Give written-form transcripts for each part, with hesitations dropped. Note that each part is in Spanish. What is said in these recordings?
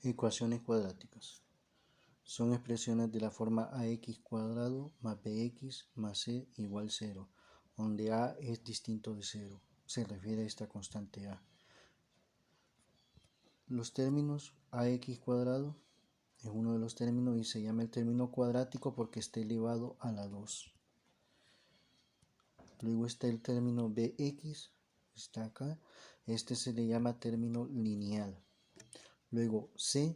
Ecuaciones cuadráticas. Son expresiones de la forma ax cuadrado más bx más c igual 0, donde a es distinto de 0. Se refiere a esta constante a. Los términos ax cuadrado es uno de los términos y se llama el término cuadrático porque está elevado a la 2. Luego está el término bx, está acá. Este se le llama término lineal. Luego c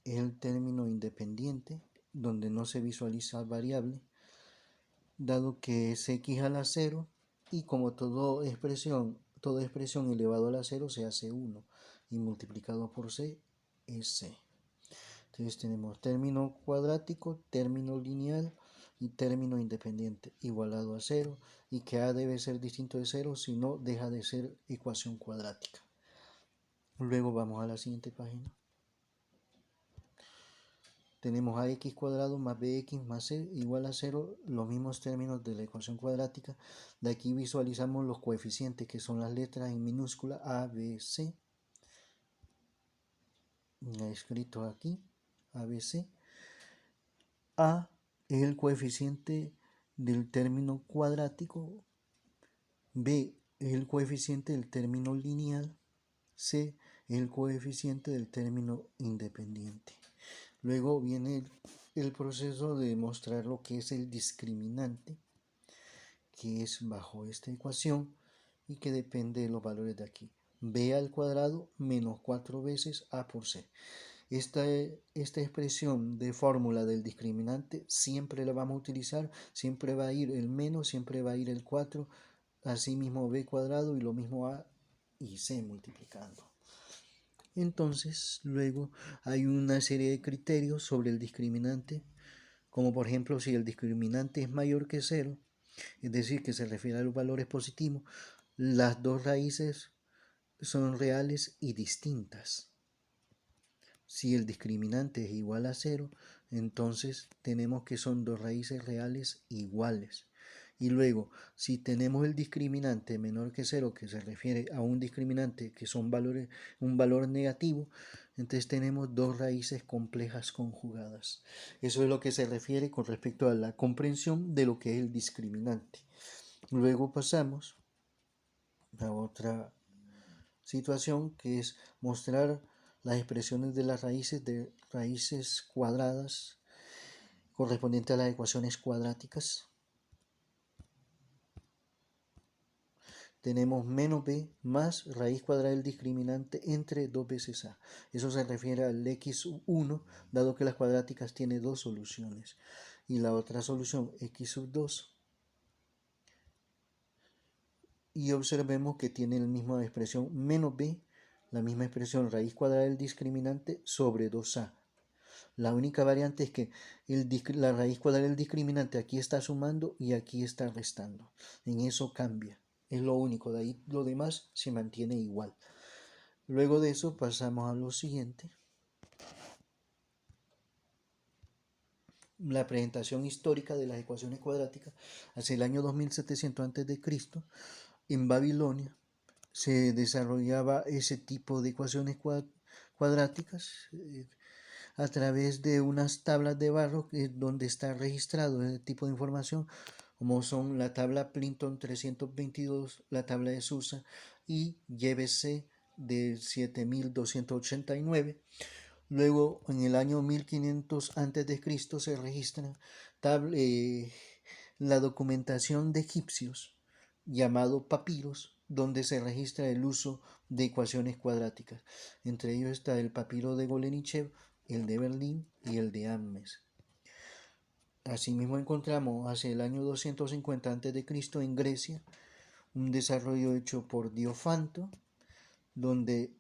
es el término independiente, donde no se visualiza variable, dado que es x a la 0, y como toda expresión elevado a la 0 se hace 1, y multiplicado por c es c. Entonces tenemos término cuadrático, término lineal y término independiente igualado a 0, y que a debe ser distinto de 0, si no deja de ser ecuación cuadrática. Luego vamos a la siguiente página. Tenemos ax cuadrado más bx más c igual a 0, los mismos términos de la ecuación cuadrática. De aquí visualizamos los coeficientes, que son las letras en minúscula a, b, c. Escrito aquí, a, b, c. A es el coeficiente del término cuadrático, b es el coeficiente del término lineal, c es el coeficiente del término independiente. Luego viene el proceso de demostrar lo que es el discriminante, que es bajo esta ecuación y que depende de los valores de aquí. B al cuadrado menos 4 veces A por C. Esta expresión de fórmula del discriminante siempre la vamos a utilizar, siempre va a ir el menos, siempre va a ir el 4, asimismo B cuadrado y lo mismo A y C multiplicando. Entonces, luego hay una serie de criterios sobre el discriminante, como por ejemplo si el discriminante es mayor que 0, es decir, que se refiere a los valores positivos, las dos raíces son reales y distintas. Si el discriminante es igual a 0, entonces tenemos que son dos raíces reales iguales. Y luego, si tenemos el discriminante menor que 0, que se refiere a un discriminante que son un valor negativo, entonces tenemos dos raíces complejas conjugadas. Eso es lo que se refiere con respecto a la comprensión de lo que es el discriminante. Luego pasamos a otra situación, que es mostrar las expresiones de las raíces cuadradas correspondientes a las ecuaciones cuadráticas. Tenemos menos b más raíz cuadrada del discriminante entre 2 veces a. Eso se refiere al x1, dado que las cuadráticas tienen dos soluciones. Y la otra solución, x2. Y observemos que tiene la misma expresión menos b, la misma expresión raíz cuadrada del discriminante sobre 2a. La única variante es que la raíz cuadrada del discriminante aquí está sumando y aquí está restando. En eso cambia. Es lo único, de ahí lo demás se mantiene igual. Luego de eso pasamos a lo siguiente. La presentación histórica de las ecuaciones cuadráticas. Hacia el año 2700 a.C., en Babilonia, se desarrollaba ese tipo de ecuaciones cuadráticas a través de unas tablas de barro donde está registrado ese tipo de información, como son la tabla Plinton 322, la tabla de Susa y YBC de 7289. Luego, en el año 1500 a.C. se registra la documentación de egipcios, llamado papiros, donde se registra el uso de ecuaciones cuadráticas. Entre ellos está el papiro de Golenichev, el de Berlín y el de Ammes. Asimismo encontramos hacia el año 250 a.C. en Grecia un desarrollo hecho por Diofanto, donde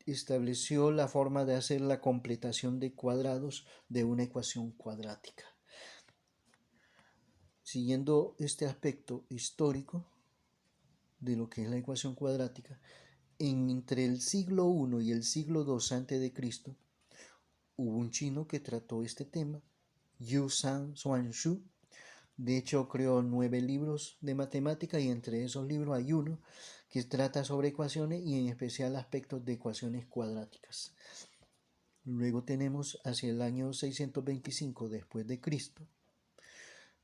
estableció la forma de hacer la completación de cuadrados de una ecuación cuadrática. Siguiendo este aspecto histórico de lo que es la ecuación cuadrática, entre el siglo I y el siglo II a.C. hubo un chino que trató este tema, Yu Suanshu. De hecho, creó 9 libros de matemática y entre esos libros hay uno que trata sobre ecuaciones y en especial aspectos de ecuaciones cuadráticas. Luego tenemos hacia el año 625 después de Cristo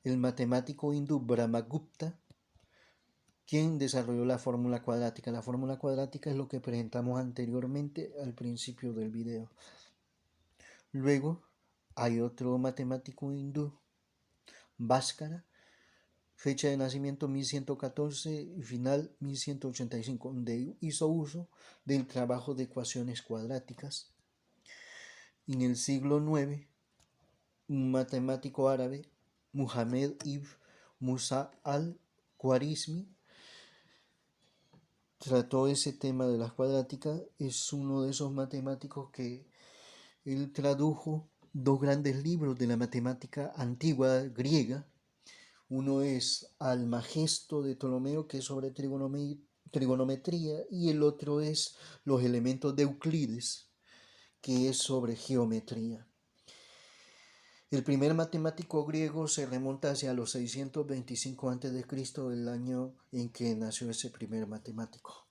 el matemático hindú Brahmagupta, quien desarrolló la fórmula cuadrática. La fórmula cuadrática es lo que presentamos anteriormente al principio del video. Luego hay otro matemático hindú, Bhaskara, fecha de nacimiento 1114 y final 1185, donde hizo uso del trabajo de ecuaciones cuadráticas. En el siglo IX, un matemático árabe, Muhammad ibn Musa al-Khwarizmi, trató ese tema de las cuadráticas. Es uno de esos matemáticos que él tradujo dos grandes libros de la matemática antigua griega. Uno es Almagesto de Ptolomeo, que es sobre trigonometría, y el otro es Los elementos de Euclides, que es sobre geometría. El primer matemático griego se remonta hacia los 625 a.C., el año en que nació ese primer matemático.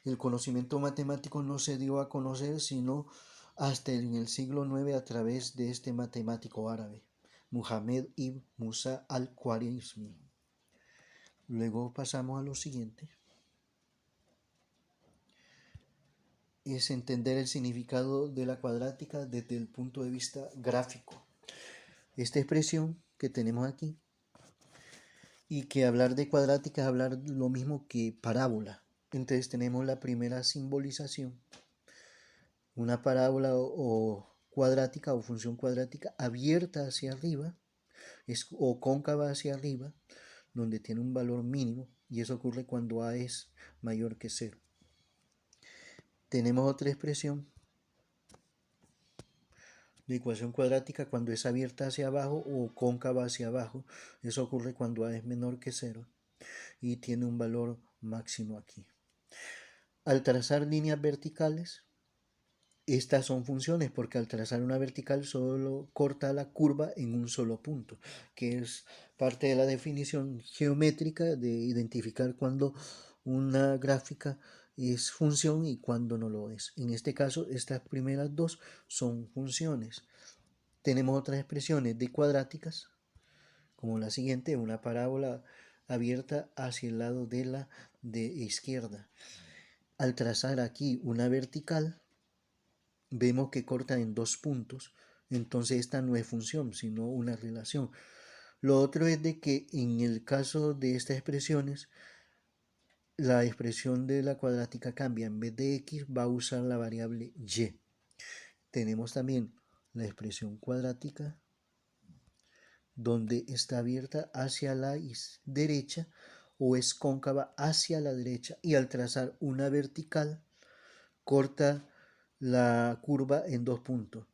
El conocimiento matemático no se dio a conocer sino hasta en el siglo IX a través de este matemático árabe, Muhammad ibn Musa al-Khwarizmi. Luego pasamos a lo siguiente. Es entender el significado de la cuadrática desde el punto de vista gráfico. Esta expresión que tenemos aquí, y que hablar de cuadrática es hablar lo mismo que parábola. Entonces tenemos la primera simbolización, una parábola o cuadrática o función cuadrática abierta hacia arriba o cóncava hacia arriba, donde tiene un valor mínimo, y eso ocurre cuando a es mayor que 0. Tenemos otra expresión de ecuación cuadrática cuando es abierta hacia abajo o cóncava hacia abajo. Eso ocurre cuando a es menor que 0 y tiene un valor máximo aquí. Al trazar líneas verticales, estas son funciones porque al trazar una vertical solo corta la curva en un solo punto, que es parte de la definición geométrica de identificar cuando una gráfica es función y cuando no lo es. En este caso, estas primeras dos son funciones. Tenemos otras expresiones de cuadráticas, como la siguiente, una parábola abierta hacia el lado de la de izquierda. Al trazar aquí una vertical, vemos que corta en dos puntos, entonces esta no es función, sino una relación. Lo otro es de que en el caso de estas expresiones, la expresión de la cuadrática cambia, en vez de x va a usar la variable y. Tenemos también la expresión cuadrática, donde está abierta hacia la derecha o es cóncava hacia la derecha, y al trazar una vertical corta la curva en dos puntos.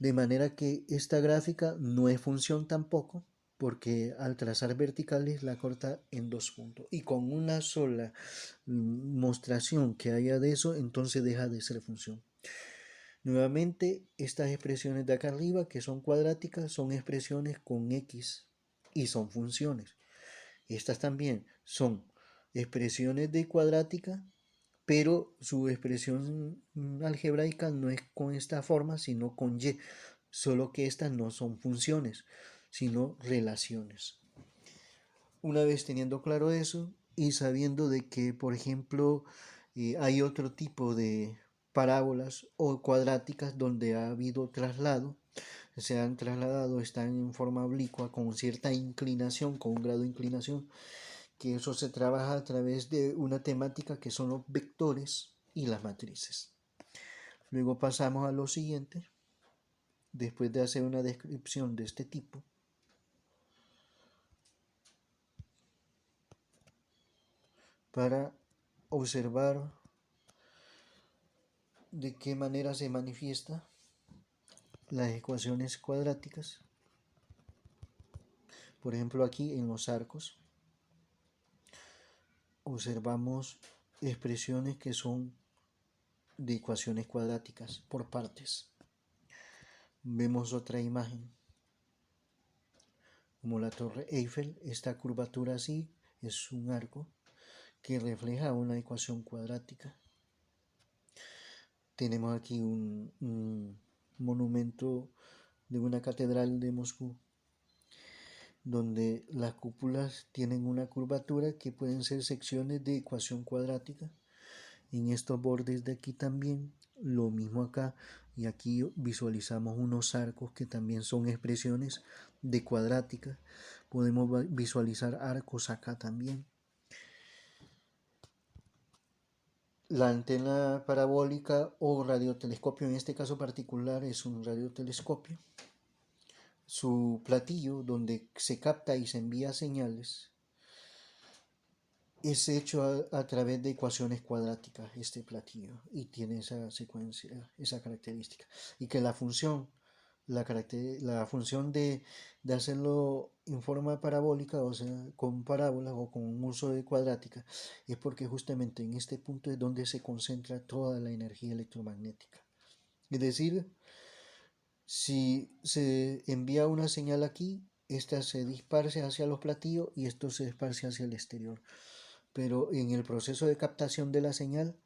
De manera que esta gráfica no es función tampoco, porque al trazar verticales la corta en dos puntos. Y con una sola mostración que haya de eso, entonces deja de ser función. Nuevamente, estas expresiones de acá arriba, que son cuadráticas, son expresiones con x y son funciones. Estas también son expresiones de cuadrática, pero su expresión algebraica no es con esta forma, sino con y, solo que estas no son funciones, sino relaciones. Una vez teniendo claro eso y sabiendo de que, por ejemplo, hay otro tipo de parábolas o cuadráticas donde ha habido traslado, se han trasladado, están en forma oblicua con cierta inclinación, con un grado de inclinación, que eso se trabaja a través de una temática que son los vectores y las matrices. Luego pasamos a lo siguiente, después de hacer una descripción de este tipo. Para observar de qué manera se manifiesta las ecuaciones cuadráticas. Por ejemplo, aquí en los arcos observamos expresiones que son de ecuaciones cuadráticas por partes. Vemos otra imagen, como la Torre Eiffel. Esta curvatura así es un arco que refleja una ecuación cuadrática. Tenemos aquí un monumento de una catedral de Moscú, donde las cúpulas tienen una curvatura que pueden ser secciones de ecuación cuadrática. En estos bordes de aquí también, lo mismo acá, y aquí visualizamos unos arcos que también son expresiones de cuadrática. Podemos visualizar arcos acá también. La antena parabólica o radiotelescopio, en este caso particular es un radiotelescopio. Su platillo donde se capta y se envía señales es hecho a través de ecuaciones cuadráticas, este platillo, y tiene esa secuencia, esa característica. Y que la función de hacerlo en forma parabólica, o sea, con parábola o con un uso de cuadrática, es porque justamente en este punto es donde se concentra toda la energía electromagnética. Es decir, si se envía una señal aquí, esta se dispersa hacia los platillos y esto se dispersa hacia el exterior. Pero en el proceso de captación de la señal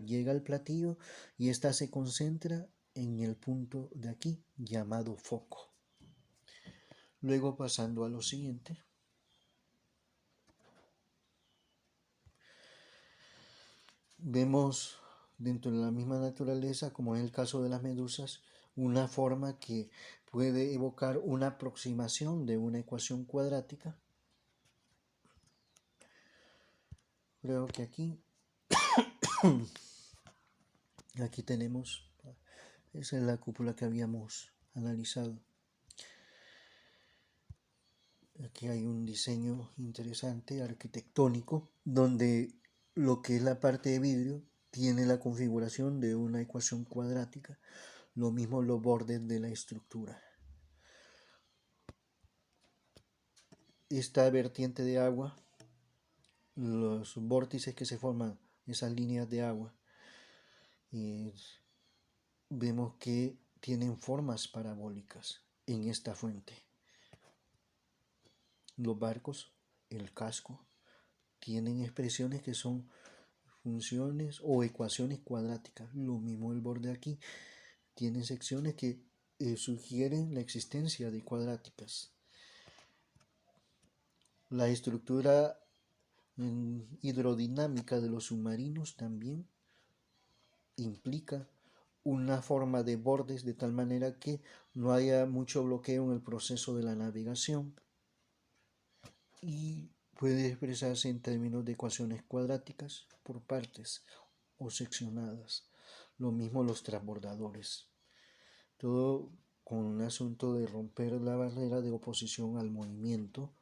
llega al platillo y esta se concentra en el punto de aquí llamado foco. Luego pasando a lo siguiente, vemos dentro de la misma naturaleza, como en el caso de las medusas, una forma que puede evocar una aproximación de una ecuación cuadrática. Creo que aquí tenemos, esa es la cúpula que habíamos analizado. Aquí hay un diseño interesante, arquitectónico, donde lo que es la parte de vidrio tiene la configuración de una ecuación cuadrática, lo mismo los bordes de la estructura. Esta vertiente de agua, los vórtices que se forman, esas líneas de agua, vemos que tienen formas parabólicas en esta fuente. Los barcos, el casco, tienen expresiones que son funciones o ecuaciones cuadráticas. Lo mismo el borde aquí. Tiene secciones que sugieren la existencia de cuadráticas. La estructura hidrodinámica de los submarinos también implica una forma de bordes de tal manera que no haya mucho bloqueo en el proceso de la navegación y puede expresarse en términos de ecuaciones cuadráticas por partes o seccionadas. Lo mismo los transbordadores. Todo con un asunto de romper la barrera de oposición al movimiento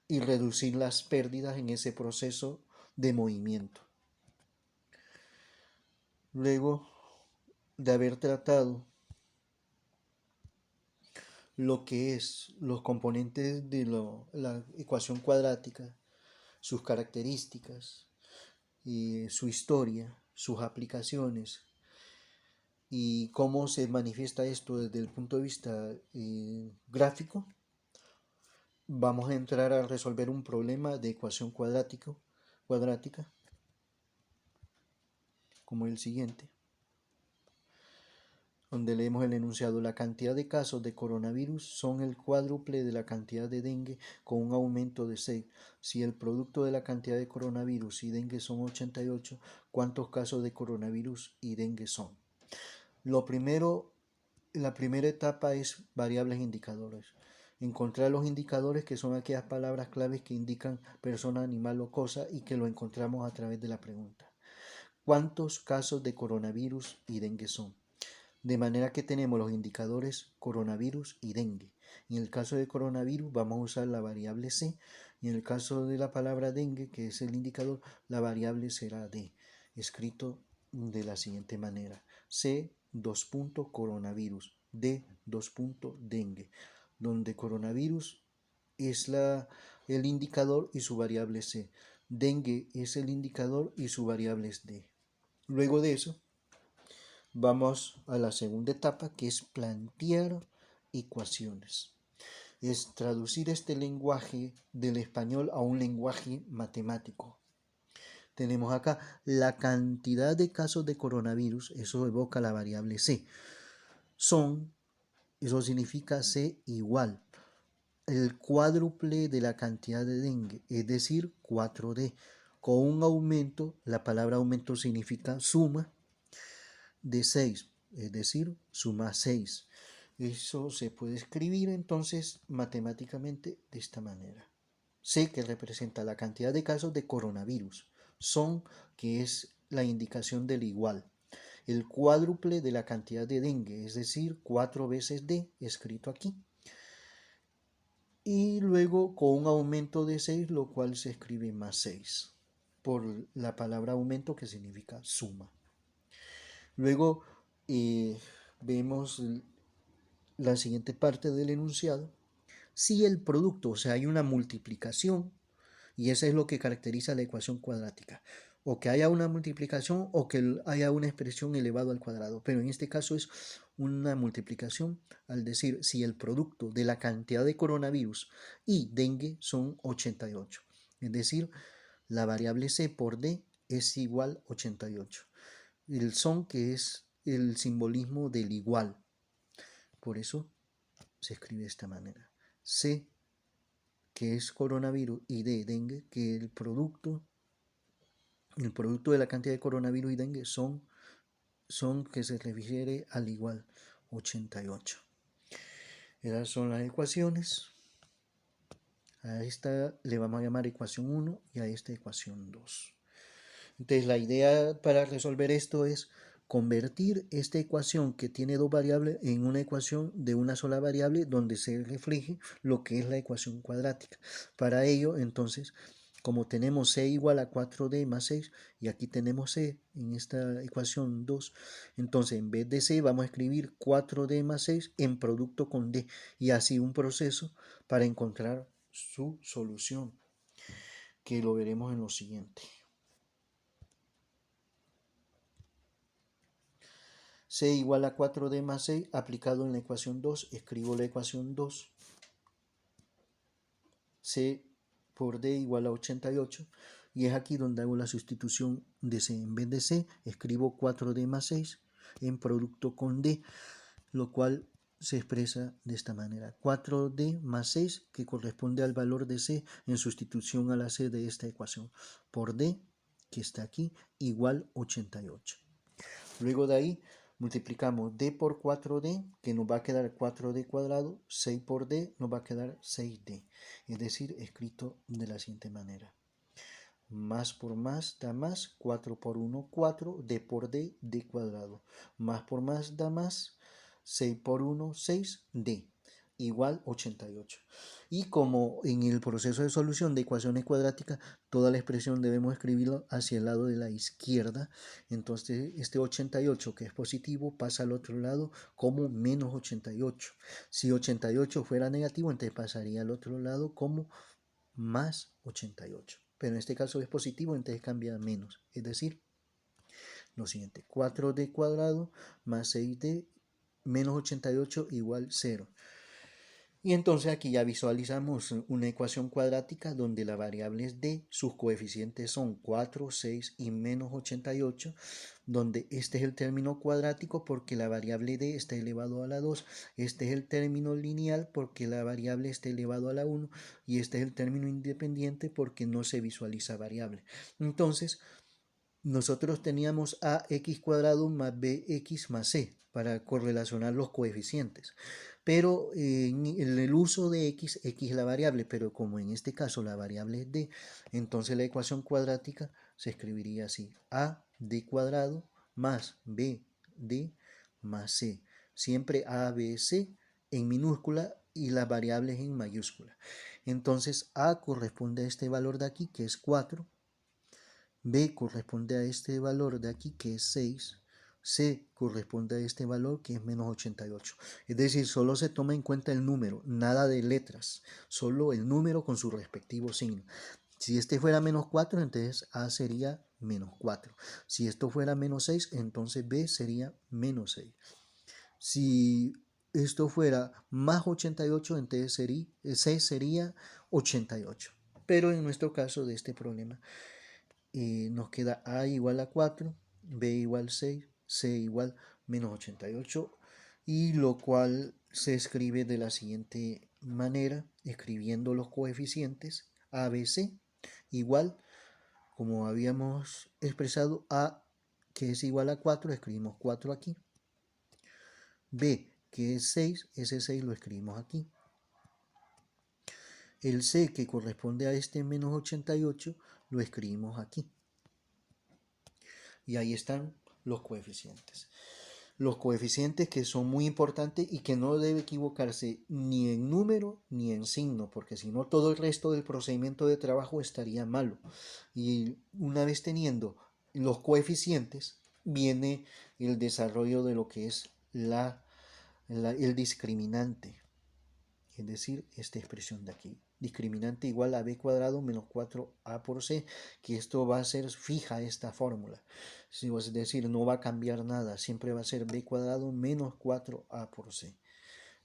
y reducir las pérdidas en ese proceso de movimiento. Luego de haber tratado lo que es los componentes de la ecuación cuadrática, sus características, su historia, sus aplicaciones y cómo se manifiesta esto desde el punto de vista gráfico, vamos a entrar a resolver un problema de ecuación cuadrática, como el siguiente, donde leemos el enunciado: la cantidad de casos de coronavirus son el cuádruple de la cantidad de dengue con un aumento de 6. Si el producto de la cantidad de coronavirus y dengue son 88, ¿cuántos casos de coronavirus y dengue son? Lo primero, la primera etapa es variables indicadores. Encontrar los indicadores, que son aquellas palabras claves que indican persona, animal o cosa y que lo encontramos a través de la pregunta. ¿Cuántos casos de coronavirus y dengue son? De manera que tenemos los indicadores coronavirus y dengue. En el caso de coronavirus vamos a usar la variable C, y en el caso de la palabra dengue, que es el indicador, la variable será D, escrito de la siguiente manera: C, coronavirus, D, dengue, donde coronavirus es el indicador y su variable es C. Dengue es el indicador y su variable es D. Luego de eso, vamos a la segunda etapa, que es plantear ecuaciones. Es traducir este lenguaje del español a un lenguaje matemático. tenemos acá la cantidad de casos de coronavirus, eso evoca la variable C. Eso significa C igual el cuádruple de la cantidad de dengue, es decir, 4D. Con un aumento, la palabra aumento significa suma de 6, es decir, suma 6. Eso se puede escribir entonces matemáticamente de esta manera. C, que representa la cantidad de casos de coronavirus. Son, que es la indicación del igual. El cuádruple de la cantidad de dengue, es decir, 4 veces D, escrito aquí. Y luego con un aumento de 6, lo cual se escribe más 6, por la palabra aumento que significa suma. Luego vemos la siguiente parte del enunciado. Si el producto, o sea, hay una multiplicación, y eso es lo que caracteriza la ecuación cuadrática, o que haya una multiplicación o que haya una expresión elevado al cuadrado, pero en este caso es una multiplicación al decir si el producto de la cantidad de coronavirus y dengue son 88, es decir, la variable C por D es igual a 88. El son, que es el simbolismo del igual, por eso se escribe de esta manera. C, que es coronavirus, y D, dengue, que el producto de la cantidad de coronavirus y dengue son que se refiere al igual, 88. Esas son las ecuaciones. A esta le vamos a llamar ecuación 1 y a esta ecuación 2. Entonces la idea para resolver esto es convertir esta ecuación que tiene dos variables en una ecuación de una sola variable donde se refleje lo que es la ecuación cuadrática. Para ello, entonces, como tenemos C igual a 4D más 6, y aquí tenemos C en esta ecuación 2, entonces en vez de C vamos a escribir 4D más 6 en producto con D, y así un proceso para encontrar su solución, que lo veremos en lo siguiente. C igual a 4D más 6 aplicado en la ecuación 2, escribo la ecuación 2. C por D igual a 88, y es aquí donde hago la sustitución de C. En vez de C escribo 4D más 6 en producto con D, lo cual se expresa de esta manera. 4D más 6, que corresponde al valor de C en sustitución a la C de esta ecuación, por D, que está aquí, igual 88. Luego de ahí multiplicamos D por 4D, que nos va a quedar 4D cuadrado, 6 por D nos va a quedar 6D, es decir, escrito de la siguiente manera. Más por más da más, 4 por 1, 4, D por D, D cuadrado. Más por más da más, 6 por 1, 6, D, igual 88. Y como en el proceso de solución de ecuaciones cuadráticas, toda la expresión debemos escribirlo hacia el lado de la izquierda, entonces este 88, que es positivo, pasa al otro lado como menos 88. Si 88 fuera negativo, entonces pasaría al otro lado como más 88. Pero en este caso es positivo, entonces cambia a menos. Es decir, lo siguiente, 4D cuadrado más 6D menos 88 igual 0. Y entonces aquí ya visualizamos una ecuación cuadrática donde la variable es D, sus coeficientes son 4, 6 y menos 88, donde este es el término cuadrático porque la variable D está elevado a la 2, este es el término lineal porque la variable está elevado a la 1 y este es el término independiente porque no se visualiza variable. Entonces, nosotros teníamos ax cuadrado más bx más c para correlacionar los coeficientes. Pero en el uso de x es la variable, pero como en este caso la variable es d, entonces la ecuación cuadrática se escribiría así: a d cuadrado más b d más c. Siempre a, b, c en minúscula y las variables en mayúscula. Entonces a corresponde a este valor de aquí, que es 4. B corresponde a este valor de aquí, que es 6. C corresponde a este valor, que es menos 88. Es decir, solo se toma en cuenta el número, nada de letras, solo el número con su respectivo signo. Si este fuera menos 4, entonces A sería menos 4. Si esto fuera menos 6, entonces B sería menos 6. Si esto fuera más 88, entonces C sería 88. Pero en nuestro caso de este problema, nos queda A igual a 4, B igual 6, C igual menos 88, y lo cual se escribe de la siguiente manera, escribiendo los coeficientes A, B, C, igual, como habíamos expresado, A, que es igual a 4, escribimos 4 aquí, B, que es 6, ese 6 lo escribimos aquí, el C, que corresponde a este menos 88, lo escribimos aquí. Y ahí están los coeficientes. Los coeficientes que son muy importantes y que no debe equivocarse ni en número ni en signo, porque si no todo el resto del procedimiento de trabajo estaría malo. Y una vez teniendo los coeficientes, viene el desarrollo de lo que es el discriminante, es decir, esta expresión de aquí. Discriminante igual a b cuadrado menos 4a por c, que esto va a ser fija esta fórmula. Es decir, no va a cambiar nada, siempre va a ser b cuadrado menos 4a por c.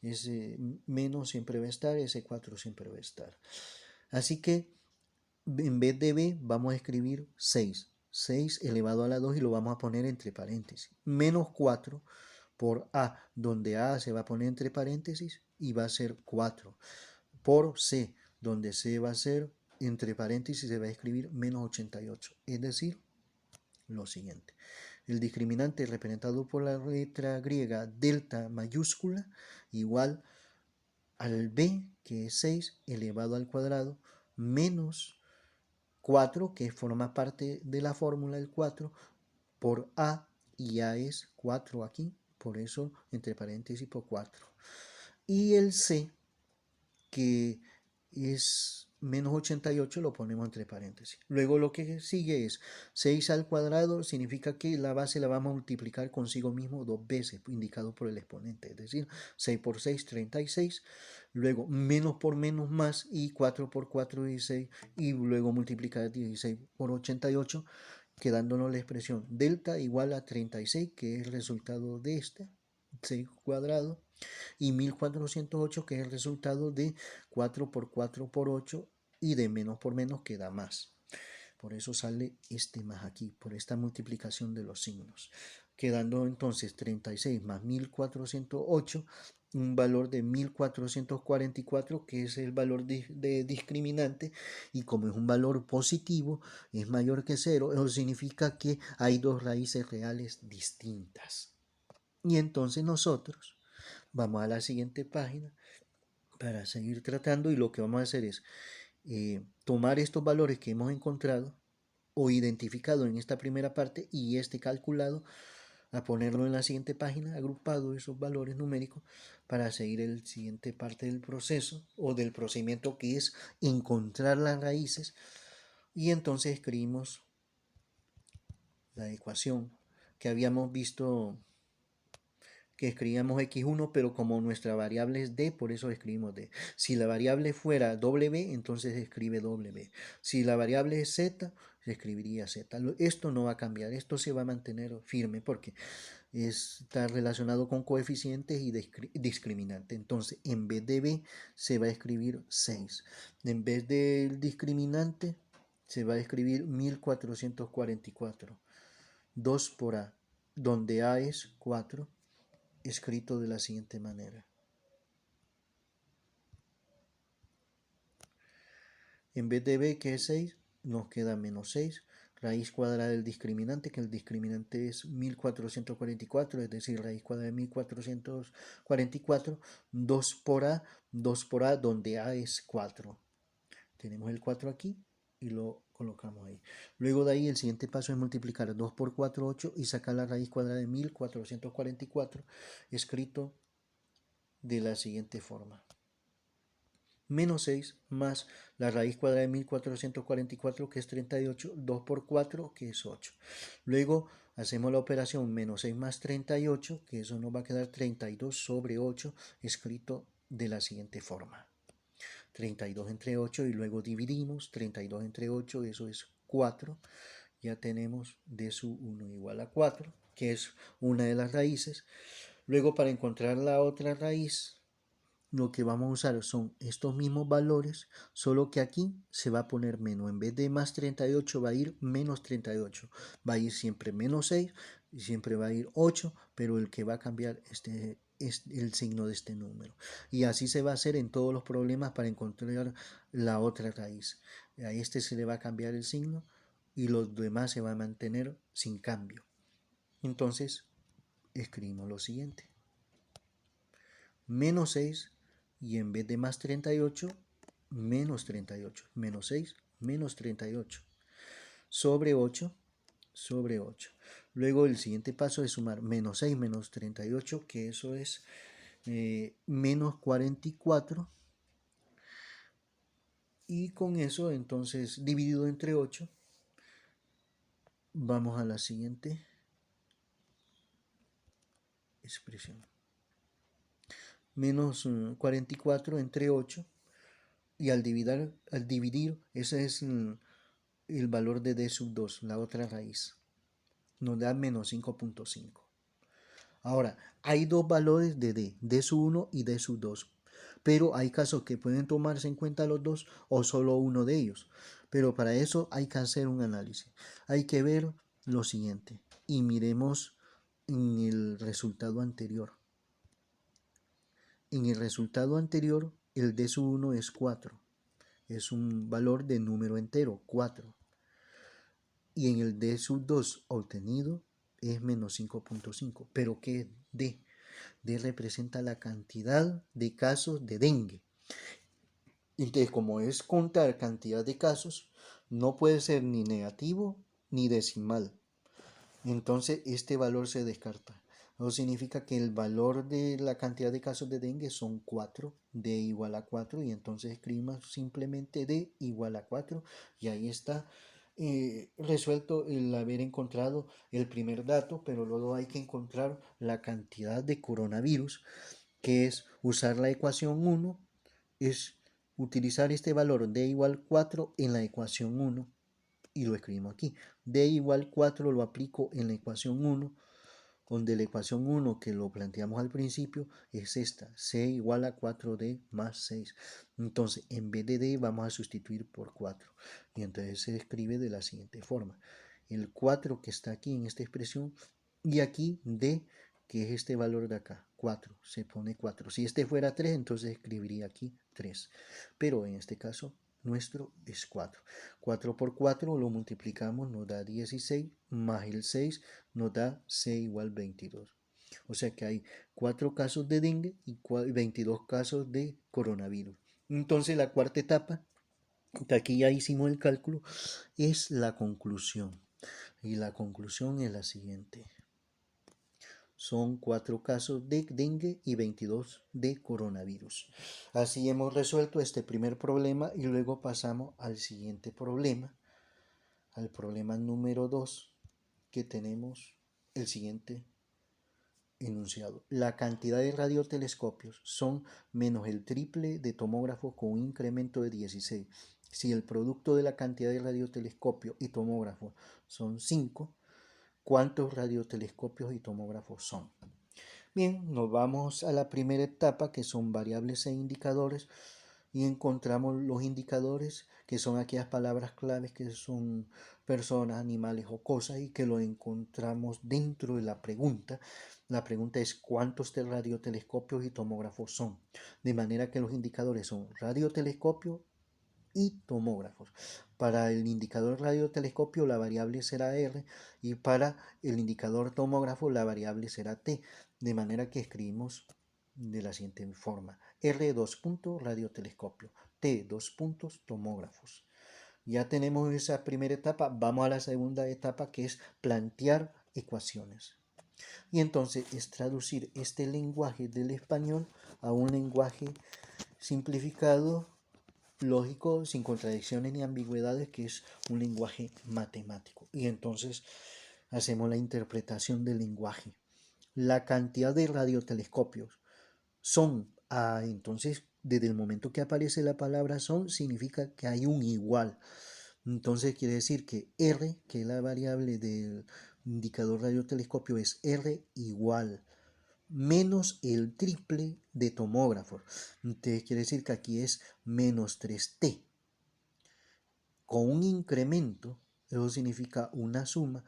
Ese menos siempre va a estar, ese 4 siempre va a estar. Así que en vez de b vamos a escribir 6. 6 elevado a la 2 y lo vamos a poner entre paréntesis. Menos 4 por a, donde a se va a poner entre paréntesis y va a ser 4. Por c, donde c va a ser entre paréntesis, se va a escribir menos 88. Es decir, lo siguiente. El discriminante representado por la letra griega delta mayúscula igual al b, que es 6, elevado al cuadrado, menos 4, que forma parte de la fórmula del 4, por a, y a es 4 aquí, por eso entre paréntesis por 4. Y el c, que es menos 88, lo ponemos entre paréntesis. Luego lo que sigue es 6 al cuadrado, significa que la base la vamos a multiplicar consigo mismo dos veces, indicado por el exponente, es decir, 6 por 6, 36. Luego menos por menos más, y 4 por 4, 16, y luego multiplicar 16 por 88, quedándonos la expresión delta igual a 36, que es el resultado de este, 6 cuadrado, y 1408, que es el resultado de 4 por 4 por 8, y de menos por menos queda más. Por eso sale este más aquí, por esta multiplicación de los signos. Quedando entonces 36 más 1408, un valor de 1444, que es el valor de discriminante, y como es un valor positivo, es mayor que 0, eso significa que hay dos raíces reales distintas. Y entonces nosotros vamos a la siguiente página para seguir tratando, y lo que vamos a hacer es tomar estos valores que hemos encontrado o identificado en esta primera parte y este calculado, a ponerlo en la siguiente página, agrupado esos valores numéricos, para seguir el siguiente parte del proceso o del procedimiento, que es encontrar las raíces. Y entonces escribimos la ecuación que habíamos visto, que escribíamos x1, pero como nuestra variable es d, por eso escribimos d. Si la variable fuera w, entonces se escribe w. Si la variable es z, se escribiría z. Esto no va a cambiar, esto se va a mantener firme porque está relacionado con coeficientes y discriminante. Entonces, en vez de b, se va a escribir 6. En vez del discriminante, se va a escribir 1444. 2 por a, donde a es 4, escrito de la siguiente manera. En vez de b, que es 6, nos queda menos 6, raíz cuadrada del discriminante, que el discriminante es 1444, es decir, raíz cuadrada de 1444, 2 por a, donde a es 4. Tenemos el 4 aquí y lo colocamos ahí. Luego de ahí el siguiente paso es multiplicar 2 por 4, 8, y sacar la raíz cuadrada de 1444, escrito de la siguiente forma. Menos 6 más la raíz cuadrada de 1444, que es 38, 2 por 4, que es 8. Luego hacemos la operación menos 6 más 38, que eso nos va a quedar 32 sobre 8, escrito de la siguiente forma. 32 entre 8, y luego dividimos 32 entre 8, eso es 4. Ya tenemos d sub 1 igual a 4, que es una de las raíces. Luego, para encontrar la otra raíz, lo que vamos a usar son estos mismos valores, solo que aquí se va a poner menos. En vez de más 38 va a ir menos 38. Va a ir siempre menos 6 y siempre va a ir 8, pero el que va a cambiar es el signo de este número. Y así se va a hacer en todos los problemas para encontrar la otra raíz. A este se le va a cambiar el signo y los demás se van a mantener sin cambio. Entonces, escribimos lo siguiente. Menos 6 y en vez de más 38, menos 38. Menos 6, menos 38. Sobre 8, sobre 8. Luego el siguiente paso es sumar menos 6 menos 38, que eso es menos 44. Y con eso entonces dividido entre 8, vamos a la siguiente expresión. Menos 44 entre 8 y al dividir ese es el valor de d sub 2, la otra raíz. Nos da menos 5.5. Ahora, hay dos valores de d sub 1 y d sub 2. Pero hay casos que pueden tomarse en cuenta los dos o solo uno de ellos. Pero para eso hay que hacer un análisis. Hay que ver lo siguiente y miremos en el resultado anterior. En el resultado anterior, el d sub 1 es 4. Es un valor de número entero, 4. Y en el d sub 2 obtenido es menos 5.5. ¿Pero qué es d? D representa la cantidad de casos de dengue. Entonces, como es contar cantidad de casos, no puede ser ni negativo ni decimal. Entonces, este valor se descarta. Eso significa que el valor de la cantidad de casos de dengue son 4, d igual a 4, y entonces escribimos simplemente d igual a 4, y ahí está resuelto el haber encontrado el primer dato, pero luego hay que encontrar la cantidad de coronavirus, que es usar la ecuación 1, es utilizar este valor d igual 4 en la ecuación 1 y lo escribimos aquí. D igual 4 lo aplico en la ecuación 1, donde la ecuación 1 que lo planteamos al principio es esta, c igual a 4d más 6. Entonces, en vez de d vamos a sustituir por 4. Y entonces se escribe de la siguiente forma. El 4 que está aquí en esta expresión y aquí d, que es este valor de acá, 4, se pone 4. Si este fuera 3, entonces escribiría aquí 3. Pero en este caso nuestro es 4. 4 por 4 lo multiplicamos, nos da 16, más el 6 nos da c igual 22. O sea que hay 4 casos de dengue y 22 casos de coronavirus. Entonces la cuarta etapa, que aquí ya hicimos el cálculo, es la conclusión. Y la conclusión es la siguiente. Son 4 casos de dengue y 22 de coronavirus. Así hemos resuelto este primer problema y luego pasamos al siguiente problema, al problema número 2, que tenemos el siguiente enunciado. La cantidad de radiotelescopios son menos el triple de tomógrafos con un incremento de 16. Si el producto de la cantidad de radiotelescopios y tomógrafos son 5, ¿cuántos radiotelescopios y tomógrafos son? Bien, nos vamos a la primera etapa, que son variables e indicadores, y encontramos los indicadores, que son aquellas palabras claves que son personas, animales o cosas, y que lo encontramos dentro de la pregunta. La pregunta es cuántos radiotelescopios y tomógrafos son. De manera que los indicadores son radiotelescopios y tomógrafos. Para el indicador radiotelescopio la variable será R y para el indicador tomógrafo la variable será T, de manera que escribimos de la siguiente forma: R 2 puntos radiotelescopio, T 2 puntos tomógrafos. Ya tenemos esa primera etapa, vamos a la segunda etapa, que es plantear ecuaciones. Y entonces es traducir este lenguaje del español a un lenguaje simplificado, lógico, sin contradicciones ni ambigüedades, que es un lenguaje matemático. Y entonces hacemos la interpretación del lenguaje. La cantidad de radiotelescopios son, entonces desde el momento que aparece la palabra son, significa que hay un igual. Entonces quiere decir que R, que es la variable del indicador radiotelescopio, es R igual menos el triple de tomógrafos. Entonces quiere decir que aquí es menos 3T. Con un incremento, eso significa una suma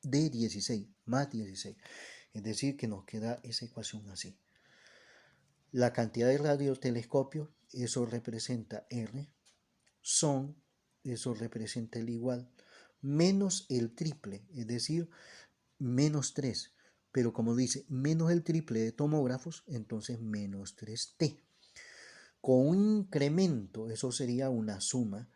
de 16, más 16. Es decir, que nos queda esa ecuación así. La cantidad de radiotelescopios, eso representa R, son, eso representa el igual, menos el triple, es decir, menos 3. Pero como dice, menos el triple de tomógrafos, entonces menos 3T. Con un incremento, eso sería una suma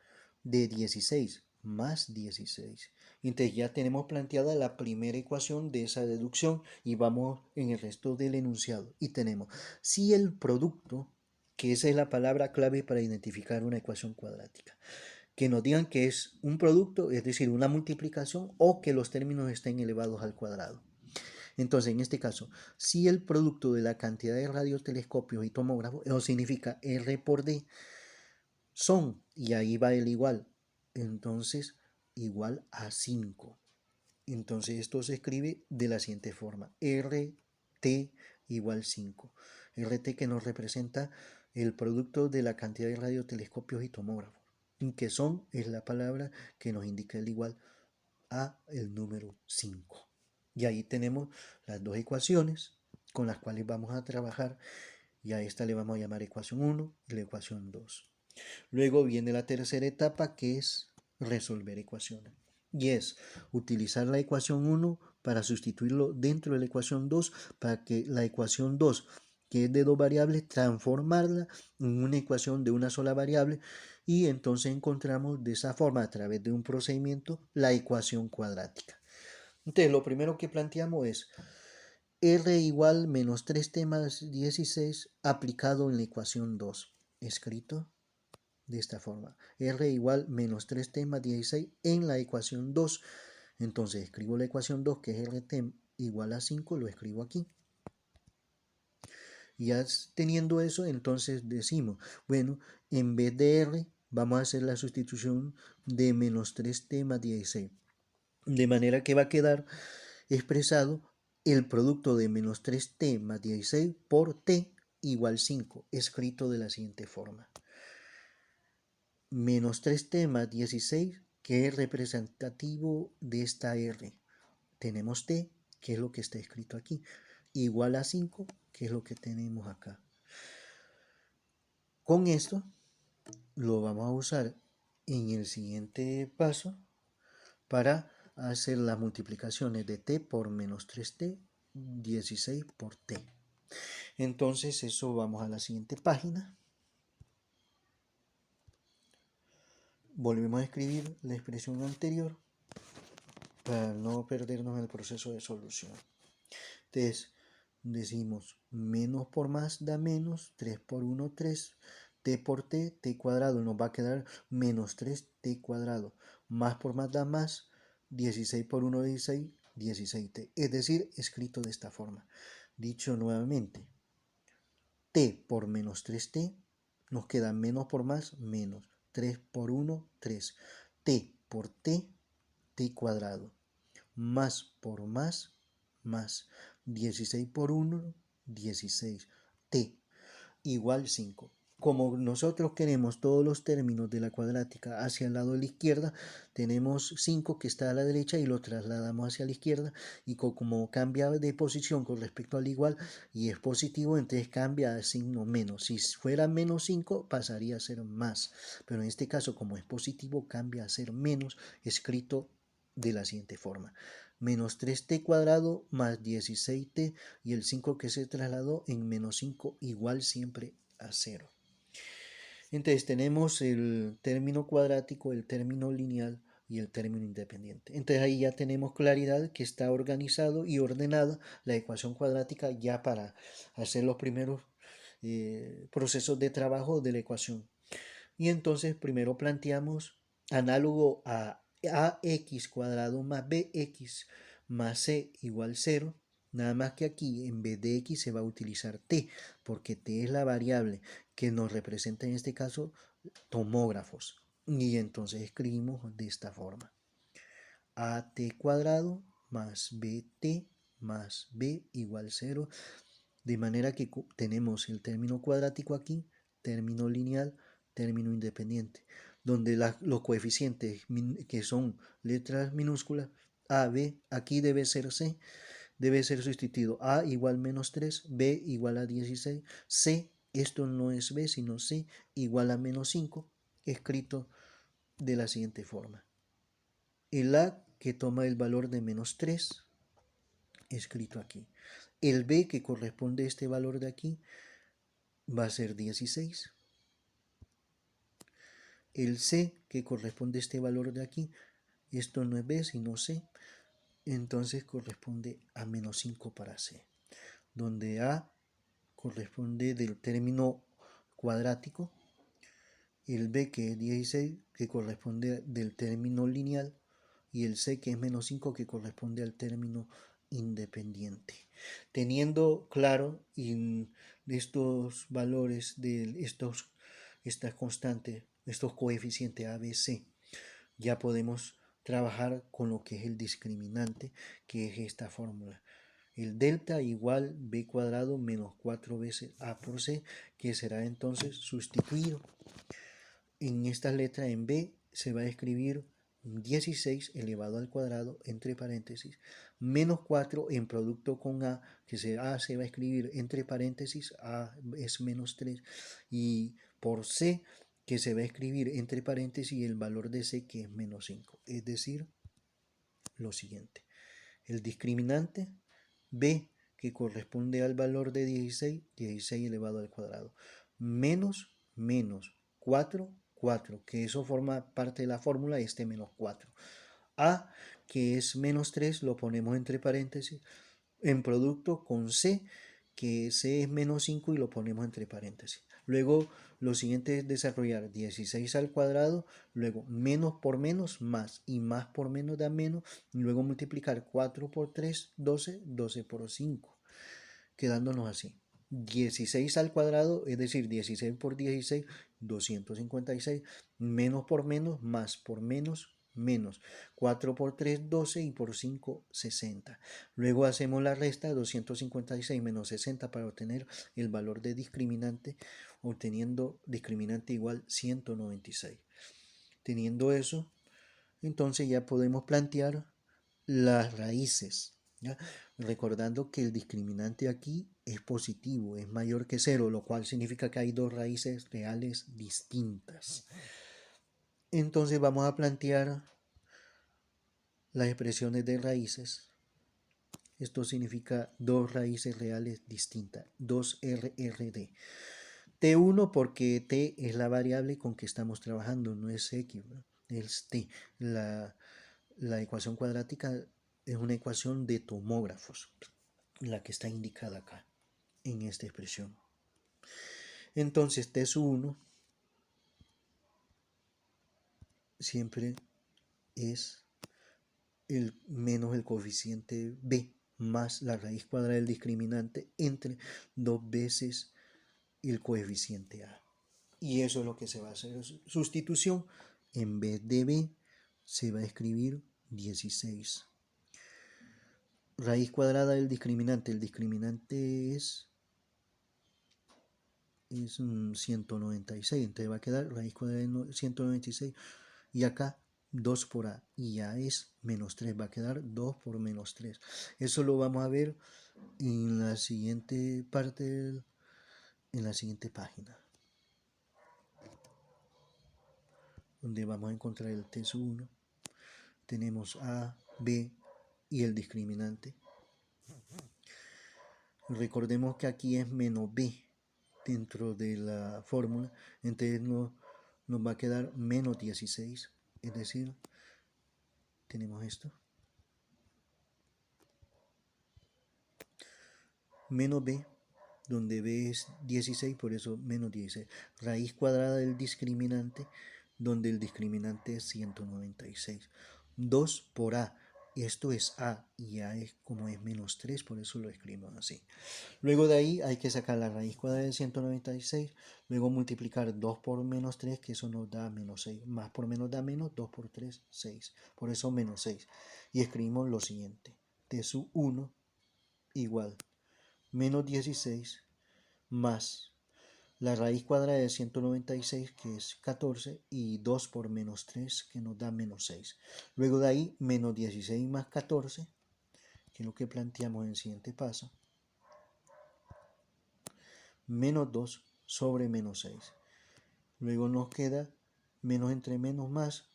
de 16 más 16. Entonces ya tenemos planteada la primera ecuación de esa deducción y vamos en el resto del enunciado. Y tenemos, si el producto, que esa es la palabra clave para identificar una ecuación cuadrática, que nos digan que es un producto, es decir, una multiplicación, o que los términos estén elevados al cuadrado. Entonces, en este caso, si el producto de la cantidad de radiotelescopios y tomógrafos, eso significa R por D, son, y ahí va el igual, entonces igual a 5. Entonces esto se escribe de la siguiente forma, RT igual 5. RT que nos representa el producto de la cantidad de radiotelescopios y tomógrafos. Y que son es la palabra que nos indica el igual a el número 5. Y ahí tenemos las dos ecuaciones con las cuales vamos a trabajar. Y a esta le vamos a llamar ecuación 1 y la ecuación 2. Luego viene la tercera etapa, que es resolver ecuaciones. Y es utilizar la ecuación 1 para sustituirlo dentro de la ecuación 2, para que la ecuación 2, que es de dos variables, transformarla en una ecuación de una sola variable, y entonces encontramos de esa forma, a través de un procedimiento, la ecuación cuadrática. Entonces, lo primero que planteamos es R igual menos 3T más 16 aplicado en la ecuación 2, escrito de esta forma. R igual menos 3T más 16 en la ecuación 2. Entonces escribo la ecuación 2, que es RT igual a 5, lo escribo aquí. Ya teniendo eso, entonces decimos, bueno, en vez de R, vamos a hacer la sustitución de menos 3T más 16. De manera que va a quedar expresado el producto de menos 3T más 16 por T igual 5, escrito de la siguiente forma. Menos 3T más 16, que es representativo de esta R. Tenemos T, que es lo que está escrito aquí, igual a 5, que es lo que tenemos acá. Con esto lo vamos a usar en el siguiente paso para hacer las multiplicaciones de T por menos 3T, 16 por T. Entonces eso, vamos a la siguiente página. Volvemos a escribir la expresión anterior para no perdernos en el proceso de solución. Entonces decimos menos por más da menos, 3 por 1 3, t por t cuadrado, nos va a quedar menos 3t cuadrado, más por más da más, 16 por 1 16, 16t, es decir, escrito de esta forma. Dicho nuevamente, t por menos 3t, nos queda menos por más, menos, 3 por 1 3, t por t cuadrado, más por más, 16 por 1, 16, t igual 5. Como nosotros queremos todos los términos de la cuadrática hacia el lado de la izquierda, tenemos 5 que está a la derecha y lo trasladamos hacia la izquierda, y como cambia de posición con respecto al igual y es positivo, entonces cambia a signo menos. Si fuera menos 5 pasaría a ser más, pero en este caso, como es positivo, cambia a ser menos, escrito de la siguiente forma: menos 3t cuadrado más 16t, y el 5 que se trasladó en menos 5 igual siempre a 0. Entonces tenemos el término cuadrático, el término lineal y el término independiente. Entonces ahí ya tenemos claridad que está organizado y ordenada la ecuación cuadrática ya para hacer los primeros procesos de trabajo de la ecuación. Y entonces primero planteamos análogo a ax cuadrado más bx más c igual 0. Nada más que aquí en vez de x se va a utilizar t, porque t es la variable que nos representa en este caso tomógrafos. Y entonces escribimos de esta forma: at cuadrado más bt más b igual 0. De manera que tenemos el término cuadrático aquí, término lineal, término independiente, donde los coeficientes que son letras minúsculas, A, B, aquí debe ser C, debe ser sustituido A igual menos 3, B igual a 16, C, esto no es B, sino C igual a menos 5, escrito de la siguiente forma. El A que toma el valor de menos 3, escrito aquí. El B que corresponde a este valor de aquí va a ser 16. El C que corresponde a este valor de aquí, esto no es B sino C, entonces corresponde a menos 5 para C, donde A corresponde del término cuadrático, el B que es 16 que corresponde del término lineal y el C que es menos 5 que corresponde al término independiente. Teniendo claro estos valores de estas constantes, estos coeficientes A, B, C, ya podemos trabajar con lo que es el discriminante, que es esta fórmula. El delta igual b cuadrado menos 4 veces a por c, que será entonces sustituido. En esta letra en b se va a escribir 16 elevado al cuadrado entre paréntesis menos 4 en producto con a, que se va a escribir entre paréntesis, a es menos 3, y por c, que se va a escribir entre paréntesis el valor de c, que es menos 5. Es decir, lo siguiente. El discriminante b, que corresponde al valor de 16, 16 elevado al cuadrado, menos 4, 4, que eso forma parte de la fórmula, este menos 4. A, que es menos 3, lo ponemos entre paréntesis, en producto con C, que C es menos 5 y lo ponemos entre paréntesis. Luego lo siguiente es desarrollar 16 al cuadrado, luego menos por menos más, y más por menos da menos, y luego multiplicar 4 por 3, 12, 12 por 5, quedándonos así. 16 al cuadrado, es decir, 16 por 16, 256, menos por menos, más por menos, menos. 4 por 3, 12 y por 5, 60. Luego hacemos la resta de 256 menos 60 para obtener el valor de discriminante, obteniendo discriminante igual 196. Teniendo eso, entonces ya podemos plantear las raíces, ¿ya? Recordando que el discriminante aquí es positivo, es mayor que 0, lo cual significa que hay dos raíces reales distintas. Entonces vamos a plantear las expresiones de raíces. Esto significa dos raíces reales distintas, 2RRD. T1 porque T es la variable con que estamos trabajando, no es X, ¿no? Es T. La ecuación cuadrática es una ecuación de tomógrafos, la que está indicada acá en esta expresión. Entonces T sub 1 siempre es el menos el coeficiente b más la raíz cuadrada del discriminante entre 2 veces el coeficiente a. Y eso es lo que se va a hacer. Sustitución, en vez de b se va a escribir 16. Raíz cuadrada del discriminante. El discriminante es 196. Entonces va a quedar raíz cuadrada de 196. Y acá 2 por a. Y a es menos 3. Va a quedar 2 por menos 3. Eso lo vamos a ver en la siguiente parte, en la siguiente página, donde vamos a encontrar el T sub 1. Tenemos a, b y el discriminante. Recordemos que aquí es menos b dentro de la fórmula, entonces nos va a quedar menos 16, es decir, tenemos esto, menos b, donde b es 16, por eso menos 16, raíz cuadrada del discriminante, donde el discriminante es 196, 2 por a, esto es a, y a es como es menos 3, por eso lo escribimos así. Luego de ahí hay que sacar la raíz cuadrada de 196, luego multiplicar 2 por menos 3, que eso nos da menos 6, más por menos da menos, 2 por 3, 6, por eso menos 6. Y escribimos lo siguiente, t sub 1 igual menos 16 más la raíz cuadrada de 196, que es 14, y 2 por menos 3, que nos da menos 6. Luego de ahí, menos 16 más 14, que es lo que planteamos en el siguiente paso, menos 2 sobre menos 6. Luego nos queda menos entre menos más,